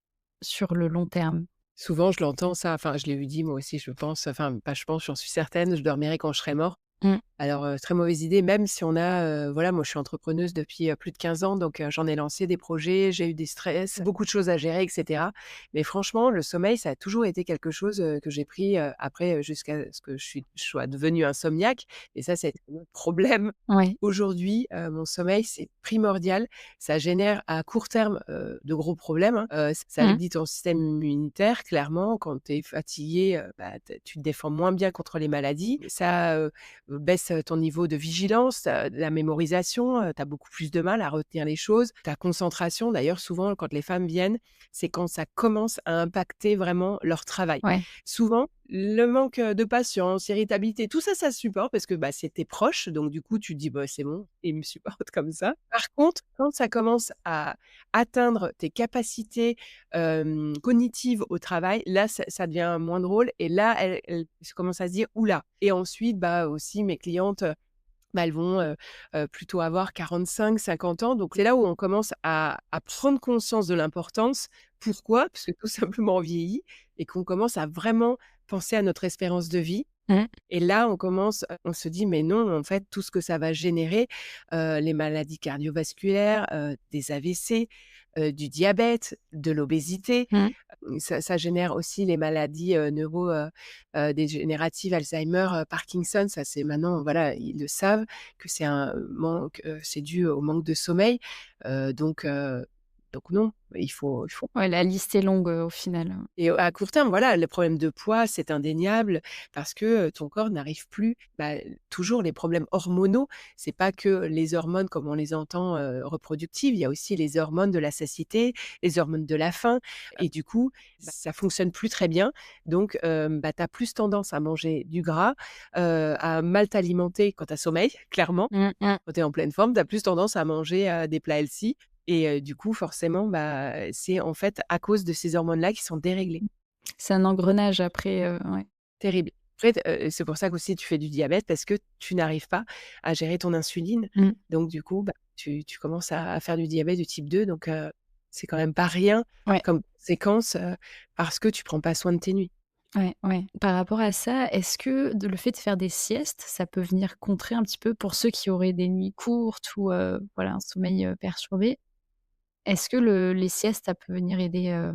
Speaker 3: sur le long terme?
Speaker 2: Souvent, je l'entends ça, enfin, je l'ai eu dit moi aussi, je pense, enfin, pas je pense, j'en suis certaine, je dormirai quand je serai mort.
Speaker 3: Mmh.
Speaker 2: Alors, très mauvaise idée, même si on a, voilà, moi je suis entrepreneuse depuis, plus de 15 ans, donc j'en ai lancé des projets, j'ai eu des stress, beaucoup de choses à gérer et cetera. Mais franchement, le sommeil, ça a toujours été quelque chose, que j'ai pris, après, jusqu'à ce que je sois devenue insomniaque et ça a été un autre problème.
Speaker 3: Ouais.
Speaker 2: Aujourd'hui, mon sommeil, c'est primordial. Ça génère à court terme, de gros problèmes, hein. Ça
Speaker 3: Mmh.
Speaker 2: affaiblit ton système immunitaire clairement. Quand tu es fatigué, bah, tu te défends moins bien contre les maladies. Ça, baisse, ton niveau de vigilance, la mémorisation, tu as beaucoup plus de mal à retenir les choses. Ta concentration d'ailleurs souvent quand les femmes viennent, c'est quand ça commence à impacter vraiment leur travail.
Speaker 3: Ouais.
Speaker 2: Souvent, le manque, de patience, irritabilité, tout ça, ça se supporte parce que, bah, c'est tes proches, donc du coup, tu te dis: «Bah, c'est bon, ils me supportent comme ça». Par contre, quand ça commence à atteindre tes capacités, cognitives au travail, là, ça devient moins drôle et là, elles commencent à se dire: «Ouh là» et ensuite, bah, aussi mes clientes, bah, elles vont, plutôt avoir 45-50 ans, donc c'est là où on commence à prendre conscience de l'importance. Pourquoi? Parce que tout simplement on vieillit et qu'on commence à vraiment penser à notre espérance de vie
Speaker 3: Mmh.
Speaker 2: et là on commence, on se dit: «Mais non, en fait, tout ce que ça va générer, les maladies cardiovasculaires, des AVC, du diabète, de l'obésité».
Speaker 3: Mmh.
Speaker 2: Ça génère aussi les maladies, dégénératives, Alzheimer, Parkinson. Ça, c'est maintenant, voilà, ils le savent que c'est un manque, c'est dû au manque de sommeil, heu, donc heu, donc non, il faut
Speaker 3: Ouais, la liste est longue, au final.
Speaker 2: et à court terme, voilà, le problème de poids, c'est indéniable parce que, ton corps n'arrive plus bah, toujours les problèmes hormonaux, c'est pas que les hormones comme on les entend, reproductives, il y a aussi les hormones de la satiété, les hormones de la faim et du coup, ça fonctionne plus très bien donc bah, tu as plus tendance à manger du gras, à mal t'alimenter quand tu as sommeil, clairement.
Speaker 3: Mmh mh.
Speaker 2: Quand tu es en pleine forme, tu as plus tendance à manger, des plats healthy et du coup, forcément, bah, c'est en fait à cause de ces hormones-là qui sont déréglées.
Speaker 3: C'est un engrenage après, ouais.
Speaker 2: Terrible. Après c'est pour ça qu'aussi tu fais du diabète parce que tu n'arrives pas à gérer ton insuline.
Speaker 3: Mmh.
Speaker 2: Donc du coup, bah, tu commences à faire du diabète de type 2 donc c'est quand même pas rien
Speaker 3: Ouais.
Speaker 2: comme conséquence, parce que tu prends pas soin de tes nuits.
Speaker 3: Ouais, ouais. Par rapport à ça, est-ce que le fait de faire des siestes, ça peut venir contrer un petit peu pour ceux qui auraient des nuits courtes ou voilà, un sommeil, perturbé? Est-ce que les siestes, ça peut venir aider,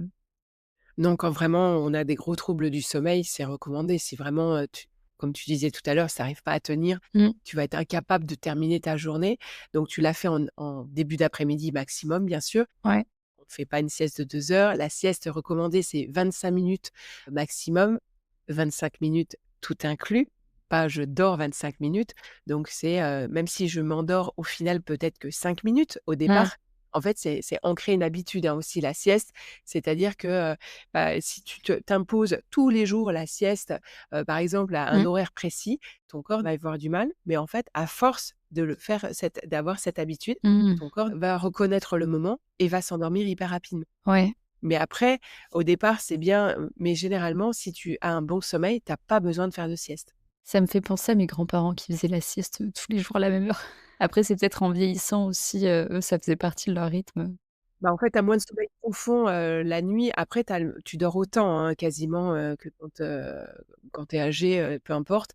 Speaker 2: Non, quand vraiment on a des gros troubles du sommeil, c'est recommandé. Si vraiment, comme tu disais tout à l'heure, si tu arrives pas à tenir,
Speaker 3: Mmh.
Speaker 2: tu vas être incapable de terminer ta journée. Donc tu l'as fait en début d'après-midi maximum, bien sûr.
Speaker 3: Ouais.
Speaker 2: On ne fait pas une sieste de 2 heures. La sieste recommandée, c'est 25 minutes maximum, 25 minutes tout inclus, pas je dors 25 minutes. Donc c'est, même si je m'endors au final peut-être que 5 minutes au
Speaker 3: Mmh.
Speaker 2: départ, en fait, c'est ancrer une habitude, hein, aussi la sieste. C'est-à-dire que, bah, si tu t'imposes tous les jours la sieste, par exemple à un
Speaker 3: Mmh.
Speaker 2: horaire précis, ton corps va avoir du mal. Mais en fait, à force de le faire d'avoir cette habitude,
Speaker 3: Mmh.
Speaker 2: ton corps va reconnaître le moment et va s'endormir hyper rapidement.
Speaker 3: Ouais.
Speaker 2: Mais après, au départ, c'est bien, mais généralement, si tu as un bon sommeil, tu as pas besoin de faire de sieste.
Speaker 3: Ça me fait penser à mes grands-parents qui faisaient la sieste, tous les jours à la même heure. Après, c'est peut-être en vieillissant aussi, eux, ça faisait partie de leur rythme.
Speaker 2: Bah, en fait, tu as moins de sommeil profond, la nuit. Après, tu dors autant, hein, quasiment, que quand tu es âgé, peu importe.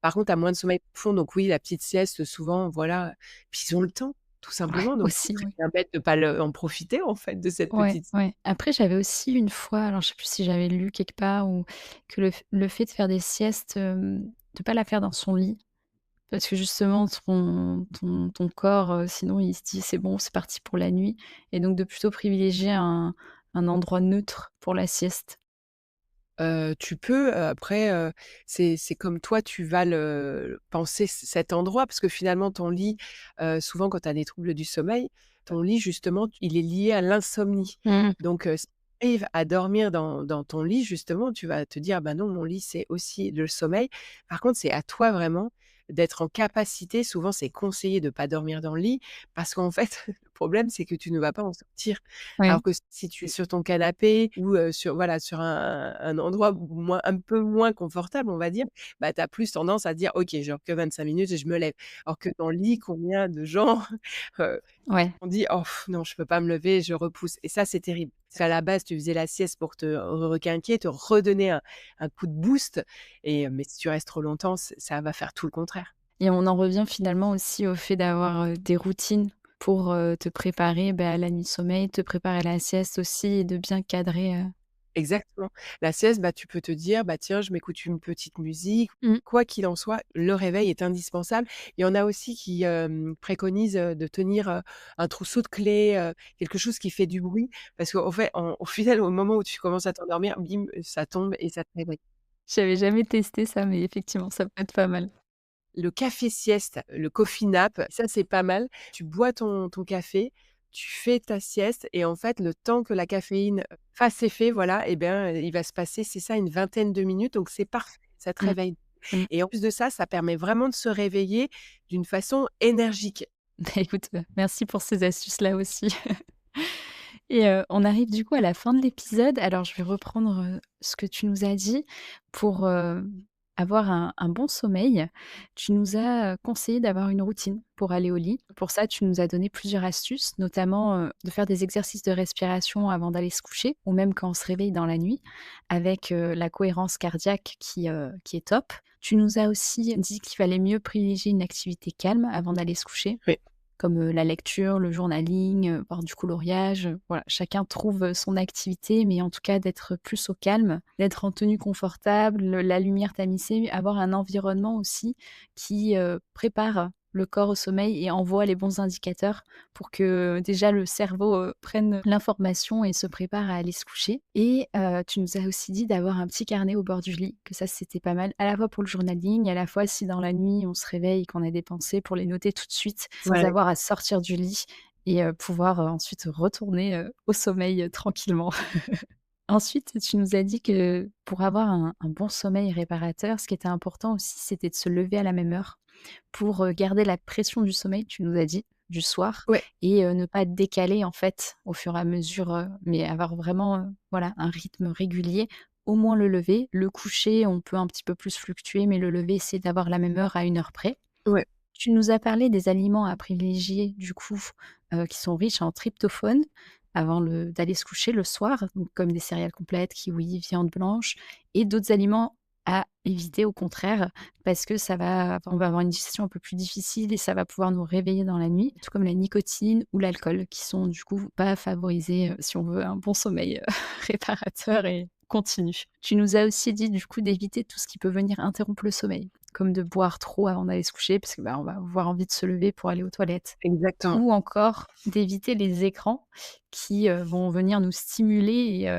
Speaker 2: Par contre, tu as moins de sommeil profond, donc oui, la petite sieste, souvent, voilà. Puis ils ont le temps, tout
Speaker 3: Ouais,
Speaker 2: simplement, donc ce
Speaker 3: aussi,
Speaker 2: serait
Speaker 3: oui.
Speaker 2: bien bête de pas en profiter, en fait, de cette
Speaker 3: Ouais,
Speaker 2: petite.
Speaker 3: ouais. Après, j'avais aussi une fois, alors je sais plus si j'avais lu quelque part ou que le fait de faire des siestes, de pas la faire dans son lit, parce que justement ton corps, sinon il se dit: «C'est bon, c'est parti pour la nuit» et donc de plutôt privilégier un endroit neutre pour la sieste.
Speaker 2: Tu peux, après, c'est comme toi tu vas le penser cet endroit parce que finalement ton lit, souvent quand tu as des troubles du sommeil, ton lit justement il est lié à l'insomnie.
Speaker 3: Mmh.
Speaker 2: Donc, si tu arrives à dormir dans ton lit justement, tu vas te dire: «Bah non, mon lit c'est aussi le sommeil». Par contre, c'est à toi vraiment d'être en capacité, souvent c'est conseillé de pas dormir dans le lit parce qu'en fait, le problème c'est que tu ne vas pas en sortir.
Speaker 3: Ouais.
Speaker 2: Alors que si tu es sur ton canapé ou, sur voilà, sur un endroit moins un peu moins confortable, on va dire, bah, tu as plus tendance à dire: «OK, je dors que 25 minutes et je me lève». Alors que dans le lit, combien de gens, heu,
Speaker 3: Ouais.
Speaker 2: ont dit: «Oh non, je peux pas me lever, je repousse» et ça, c'est terrible. Parce qu'à la base, tu faisais la sieste pour te requinquer, te redonner un coup de boost et mais si tu restes trop longtemps, ça va faire tout le contraire.
Speaker 3: Et on en revient finalement aussi au fait d'avoir, des routines pour, te préparer, bah, à la nuit de sommeil, te préparer à la sieste aussi et de bien cadrer,
Speaker 2: Exactement. La sieste, bah, tu peux te dire: «Bah, tiens, je m'écoute une petite musique».
Speaker 3: Mmh.
Speaker 2: Quoi qu'il en soit, le réveil est indispensable. Il y en a aussi qui, préconisent, de tenir, un trousseau de clés, quelque chose qui fait du bruit parce qu'en fait, au final, au moment où tu commences à t'endormir, bim, ça tombe et ça te réveille.
Speaker 3: J'avais jamais testé ça, mais effectivement, ça peut être pas mal.
Speaker 2: Le café sieste, le coffee nap, ça, c'est pas mal. Tu bois ton café, tu fais ta sieste et en fait, le temps que la caféine, fasse effet, voilà et bien, il va se passer, c'est ça, une vingtaine de minutes, donc c'est parfait, ça te
Speaker 3: Mmh.
Speaker 2: réveille
Speaker 3: Mmh.
Speaker 2: et en plus de ça, ça permet vraiment de se réveiller d'une façon énergique.
Speaker 3: Bah, écoute, merci pour ces astuces-là aussi. Et on arrive du coup à la fin de l'épisode. Alors je vais reprendre, ce que tu nous as dit. Pour, avoir un bon sommeil, tu nous as, conseillé d'avoir une routine pour aller au lit. Pour ça, tu nous as donné plusieurs astuces, notamment, de faire des exercices de respiration avant d'aller se coucher ou même quand on se réveille dans la nuit avec, la cohérence cardiaque qui est top. Tu nous as aussi dit qu'il fallait mieux privilégier une activité calme avant d'aller se coucher.
Speaker 2: Oui.
Speaker 3: Comme, la lecture, le journaling, voire du coloriage, voilà. Chacun trouve, son activité, mais en tout cas d'être plus au calme, d'être en tenue confortable, la lumière tamisée, avoir un environnement aussi qui, prépare le corps au sommeil et envoie les bons indicateurs pour que déjà le cerveau, prenne l'information et se prépare à aller se coucher. Et tu nous as aussi dit d'avoir un petit carnet au bord du lit, que ça c'était pas mal, à la fois pour le journaling, à la fois si dans la nuit on se réveille et qu'on a des pensées, pour les noter tout de suite sans
Speaker 2: Ouais.
Speaker 3: avoir à sortir du lit et pouvoir, ensuite retourner, au sommeil, tranquillement. Ensuite, tu nous as dit que pour avoir un bon sommeil réparateur, ce qui était important aussi, c'était de se lever à la même heure pour, garder la pression du sommeil, tu nous as dit, du soir
Speaker 2: Ouais.
Speaker 3: et ne pas décaler en fait au fur et à mesure, mais avoir vraiment, voilà, un rythme régulier. Au moins le lever, le coucher, on peut un petit peu plus fluctuer, mais le lever, essayer d'avoir la même heure à une heure près.
Speaker 2: Ouais.
Speaker 3: Tu nous as parlé des aliments à privilégier du coup, qui sont riches en tryptophane. avant d'aller se coucher le soir, donc comme des céréales complètes, kiwis, viande blanche et d'autres aliments à éviter au contraire, parce que on va avoir une digestion un peu plus difficile et ça va pouvoir nous réveiller dans la nuit, tout comme la nicotine ou l'alcool qui sont du coup pas favorisés, si on veut un bon sommeil, réparateur et continu. Tu nous as aussi dit du coup d'éviter tout ce qui peut venir interrompre le sommeil, comme de boire trop avant d'aller se coucher parce que, bah, on va avoir envie de se lever pour aller aux toilettes.
Speaker 2: Exactement.
Speaker 3: Ou encore d'éviter les écrans qui, vont venir nous stimuler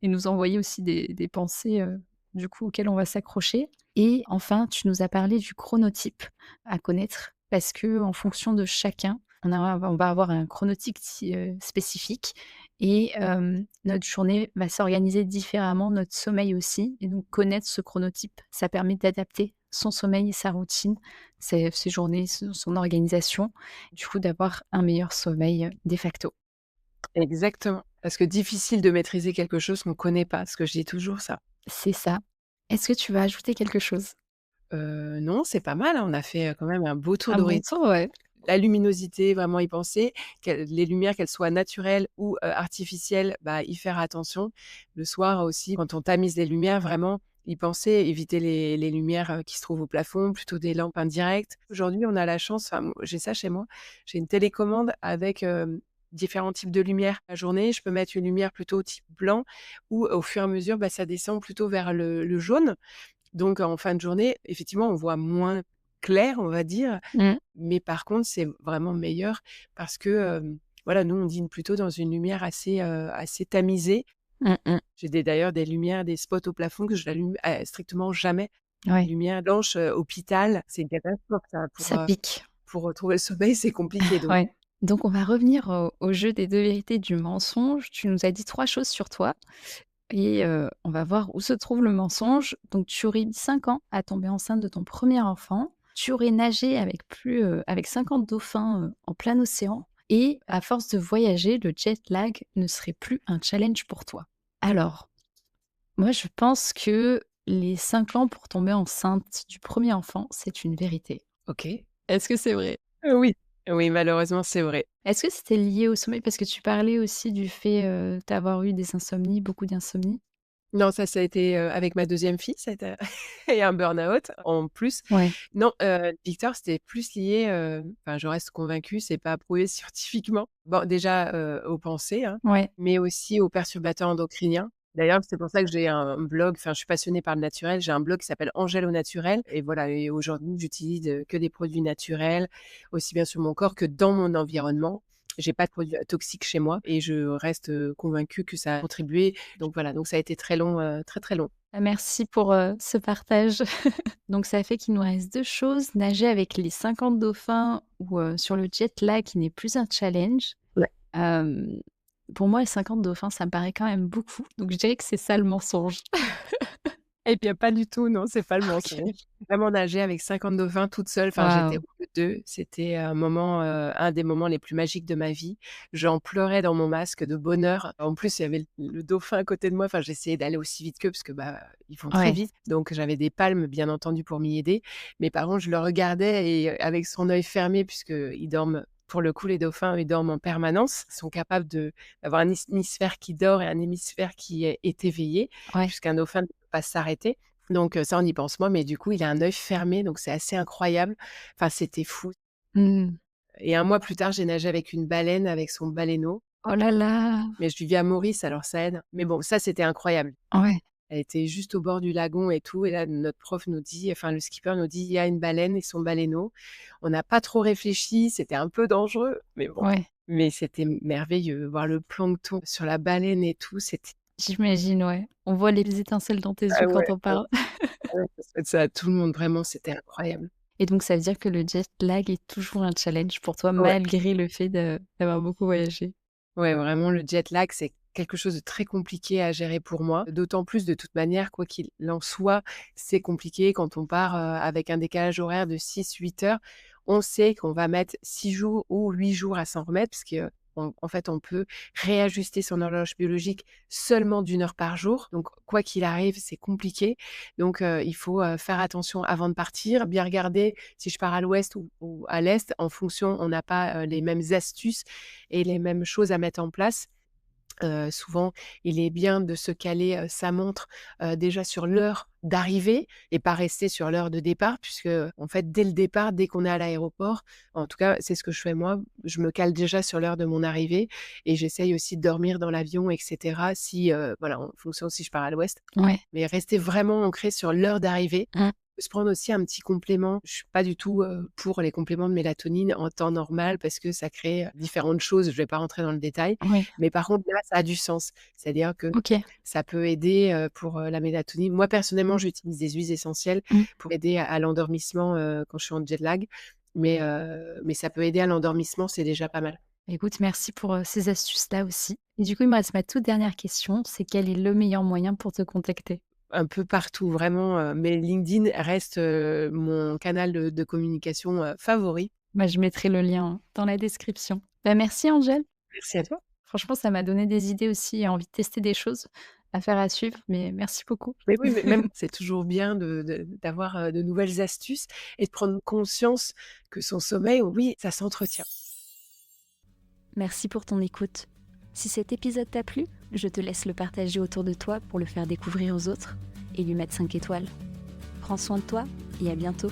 Speaker 3: et nous envoyer aussi des pensées, du coup auxquelles on va s'accrocher. Et enfin, tu nous as parlé du chronotype à connaître parce que en fonction de chacun, on va avoir un chronotype spécifique et notre journée va s'organiser différemment, notre sommeil aussi et donc connaître ce chronotype, ça permet d'adapter son sommeil et sa routine, ses journées, son organisation, du coup d'avoir un meilleur sommeil, de facto.
Speaker 2: Exactement. Parce que difficile de maîtriser quelque chose qu'on ne connaît pas, parce que je dis toujours ça.
Speaker 3: C'est ça. Est-ce que tu vas ajouter quelque chose?
Speaker 2: Non, c'est pas mal, hein, on a fait, quand même un beau tour
Speaker 3: Un bon
Speaker 2: d'horizon.
Speaker 3: tour, ouais.
Speaker 2: La luminosité, vraiment y penser, les lumières, qu'elles soient naturelles ou, artificielles, bah, y faire attention. Le soir aussi, quand on tamise les lumières, vraiment y penser, éviter les lumières, qui se trouvent au plafond, plutôt des lampes indirectes. Aujourd'hui, on a la chance, enfin, j'ai ça chez moi, j'ai une télécommande avec, différents types de lumières. La journée, je peux mettre une lumière plutôt type blanc ou au fur et à mesure, bah, ça descend plutôt vers le jaune. Donc en fin de journée, effectivement, on voit moins clair, on va dire,
Speaker 3: Mmh.
Speaker 2: mais par contre, c'est vraiment meilleur parce que, voilà, nous, on dîne plutôt dans une lumière assez tamisée.
Speaker 3: Mmh mh.
Speaker 2: J'ai d'ailleurs des lumières, des spots au plafond que je n'allume, strictement jamais.
Speaker 3: Ouais,
Speaker 2: Lumière blanche, hôpital, c'est une catastrophe ça
Speaker 3: ça pique.
Speaker 2: pour retrouver le sommeil, c'est compliqué donc
Speaker 3: Ouais. Donc on va revenir au jeu des 2 vérités du mensonge. Tu nous as dit 3 choses sur toi et on va voir où se trouve le mensonge. Donc tu aurais mis 5 ans à tomber enceinte de ton premier enfant. Tu aurais nagé avec 50 dauphins, en plein océan et à force de voyager, le jet lag ne serait plus un challenge pour toi. Alors, moi je pense que les 5 ans pour tomber enceinte du premier enfant, c'est une vérité.
Speaker 2: OK.
Speaker 3: Est-ce que c'est vrai?
Speaker 2: Oui. Oui, malheureusement, c'est vrai.
Speaker 3: Est-ce que c'était lié au sommeil? Parce que tu parlais aussi du fait, d'avoir eu des insomnies, beaucoup d'insomnie.
Speaker 2: Non, ça a été, avec ma deuxième fille, ça a été et un burn-out en plus.
Speaker 3: Ouais.
Speaker 2: Non, Victor, c'était plus lié, enfin, je reste convaincue, c'est pas prouvé scientifiquement. Bon, déjà, aux pensées, hein,
Speaker 3: Ouais.
Speaker 2: mais aussi aux perturbateurs endocriniens. D'ailleurs, c'est pour ça que j'ai un blog, enfin, je suis passionnée par le naturel. J'ai un blog qui s'appelle Angèle au naturel et voilà et aujourd'hui, j'utilise, que des produits naturels, aussi bien sur mon corps que dans mon environnement. J'ai pas de produits, toxiques chez moi et je reste, convaincue que ça a contribué donc voilà, donc ça a été très long, très, très long.
Speaker 3: Bah, merci pour, ce partage. Donc ça fait qu'il nous reste 2 choses, nager avec les 50 dauphins ou, sur le jet lag qui n'est plus un challenge.
Speaker 2: Ouais.
Speaker 3: Hem, pour moi, les 50 dauphins, ça me paraît quand même beaucoup, donc je dirais que c'est ça le mensonge.
Speaker 2: Et bien pas du tout, non, c'est pas le
Speaker 3: OK.
Speaker 2: mensonge. J'ai vraiment nagé avec 50 dauphins toute seule, enfin j'étais
Speaker 3: Waouh!
Speaker 2: au milieu d'eux. C'était un moment, un des moments les plus magiques de ma vie. J'en pleurais dans mon masque de bonheur. En plus, il y avait le dauphin à côté de moi, enfin j'essayais d'aller aussi vite qu'eux parce que, bah, ils vont très
Speaker 3: Ouais.
Speaker 2: vite. Donc j'avais des palmes, bien entendu, pour m'y aider. Mais par contre, je le regardais et avec son œil fermé puisqu'ils dorment pour le coup, les dauphins, ils dorment en permanence. Ils sont capables d'avoir un hémisphère qui dort et un hémisphère qui est éveillé,
Speaker 3: Ouais.
Speaker 2: puisqu'un dauphin ne peut pas s'arrêter. Donc ça, on y pense moins, mais du coup, il a un œil fermé, donc c'est assez incroyable. Enfin, c'était fou
Speaker 3: Mmh.
Speaker 2: et un mois plus tard, j'ai nagé avec une baleine, avec son baleineau,
Speaker 3: Oh là là!
Speaker 2: mais je vivais à Maurice, alors ça aide. Mais bon, ça, c'était incroyable.
Speaker 3: Ouais.
Speaker 2: Elle était juste au bord du lagon et tout et là, notre prof nous dit enfin, le skipper nous dit: «Il y a une baleine et son baleineau». On n'a pas trop réfléchi, c'était un peu dangereux, mais bon.
Speaker 3: Ouais.
Speaker 2: Mais c'était merveilleux, voir le plancton sur la baleine et tout, c'était
Speaker 3: J'imagine, ouais. On voit les étincelles dans tes
Speaker 2: ah
Speaker 3: yeux
Speaker 2: ouais,
Speaker 3: quand on
Speaker 2: ouais,
Speaker 3: parle.
Speaker 2: ouais, ça souhaite ça à tout le monde, vraiment, c'était incroyable.
Speaker 3: Et donc ça veut dire que le jet lag est toujours un challenge pour toi
Speaker 2: Ouais.
Speaker 3: malgré le fait d'avoir beaucoup voyagé?
Speaker 2: Ouais, vraiment, le jet lag, c'est quelque chose de très compliqué à gérer pour moi. D'autant plus, de toute manière, quoi qu'il en soit, c'est compliqué quand on part, avec un décalage horaire de 6-8 heures. On sait qu'on va mettre 6 jours ou 8 jours à s'en remettre parce que en fait, on peut réajuster son horloge biologique seulement d'1 heure par jour. Donc quoi qu'il arrive, c'est compliqué. Donc il faut, faire attention avant de partir, bien regarder si je pars à l'ouest ou à l'est. En fonction, on n'a pas, les mêmes astuces et les mêmes choses à mettre en place. Souvent, il est bien de se caler, sa montre, déjà sur l'heure d'arrivée et pas rester sur l'heure de départ puisque, en fait, dès le départ, dès qu'on est à l'aéroport, en tout cas, c'est ce que je fais moi, je me cale déjà sur l'heure de mon arrivée et j'essaye aussi de dormir dans l'avion et cetera si, voilà, en fonction si je pars à l'ouest,
Speaker 3: Ouais.
Speaker 2: mais rester vraiment ancré sur l'heure d'arrivée.
Speaker 3: Mmh.
Speaker 2: Se prendre aussi un petit complément. Je suis pas du tout, pour les compléments de mélatonine en temps normal parce que ça crée, différentes choses. Je vais pas rentrer dans le détail,
Speaker 3: Ouais.
Speaker 2: mais par contre là, ça a du sens. C'est-à-dire que
Speaker 3: OK.
Speaker 2: ça peut aider, pour, la mélatonine. Moi personnellement, j'utilise des huiles essentielles
Speaker 3: Mmh.
Speaker 2: pour aider à l'endormissement, quand je suis en jet lag, mais ça peut aider à l'endormissement, c'est déjà pas mal.
Speaker 3: Écoute, merci pour, ces astuces-là aussi. Et du coup, il me reste ma toute dernière question, c'est quel est le meilleur moyen pour te contacter?
Speaker 2: Un peu partout vraiment, mais LinkedIn reste, mon canal de communication, favori.
Speaker 3: Bah, je mettrai le lien dans la description. Bah, merci Angèle.
Speaker 2: Merci à toi.
Speaker 3: Franchement, ça m'a donné des idées aussi et envie de tester des choses, à faire à suivre, mais merci beaucoup.
Speaker 2: Mais oui, mais même c'est toujours bien d'avoir, de nouvelles astuces et de prendre conscience que son sommeil, oui, ça s'entretient.
Speaker 1: Merci pour ton écoute. Si cet épisode t'a plu, je te laisse le partager autour de toi pour le faire découvrir aux autres et lui mettre 5 étoiles. Prends soin de toi et à bientôt.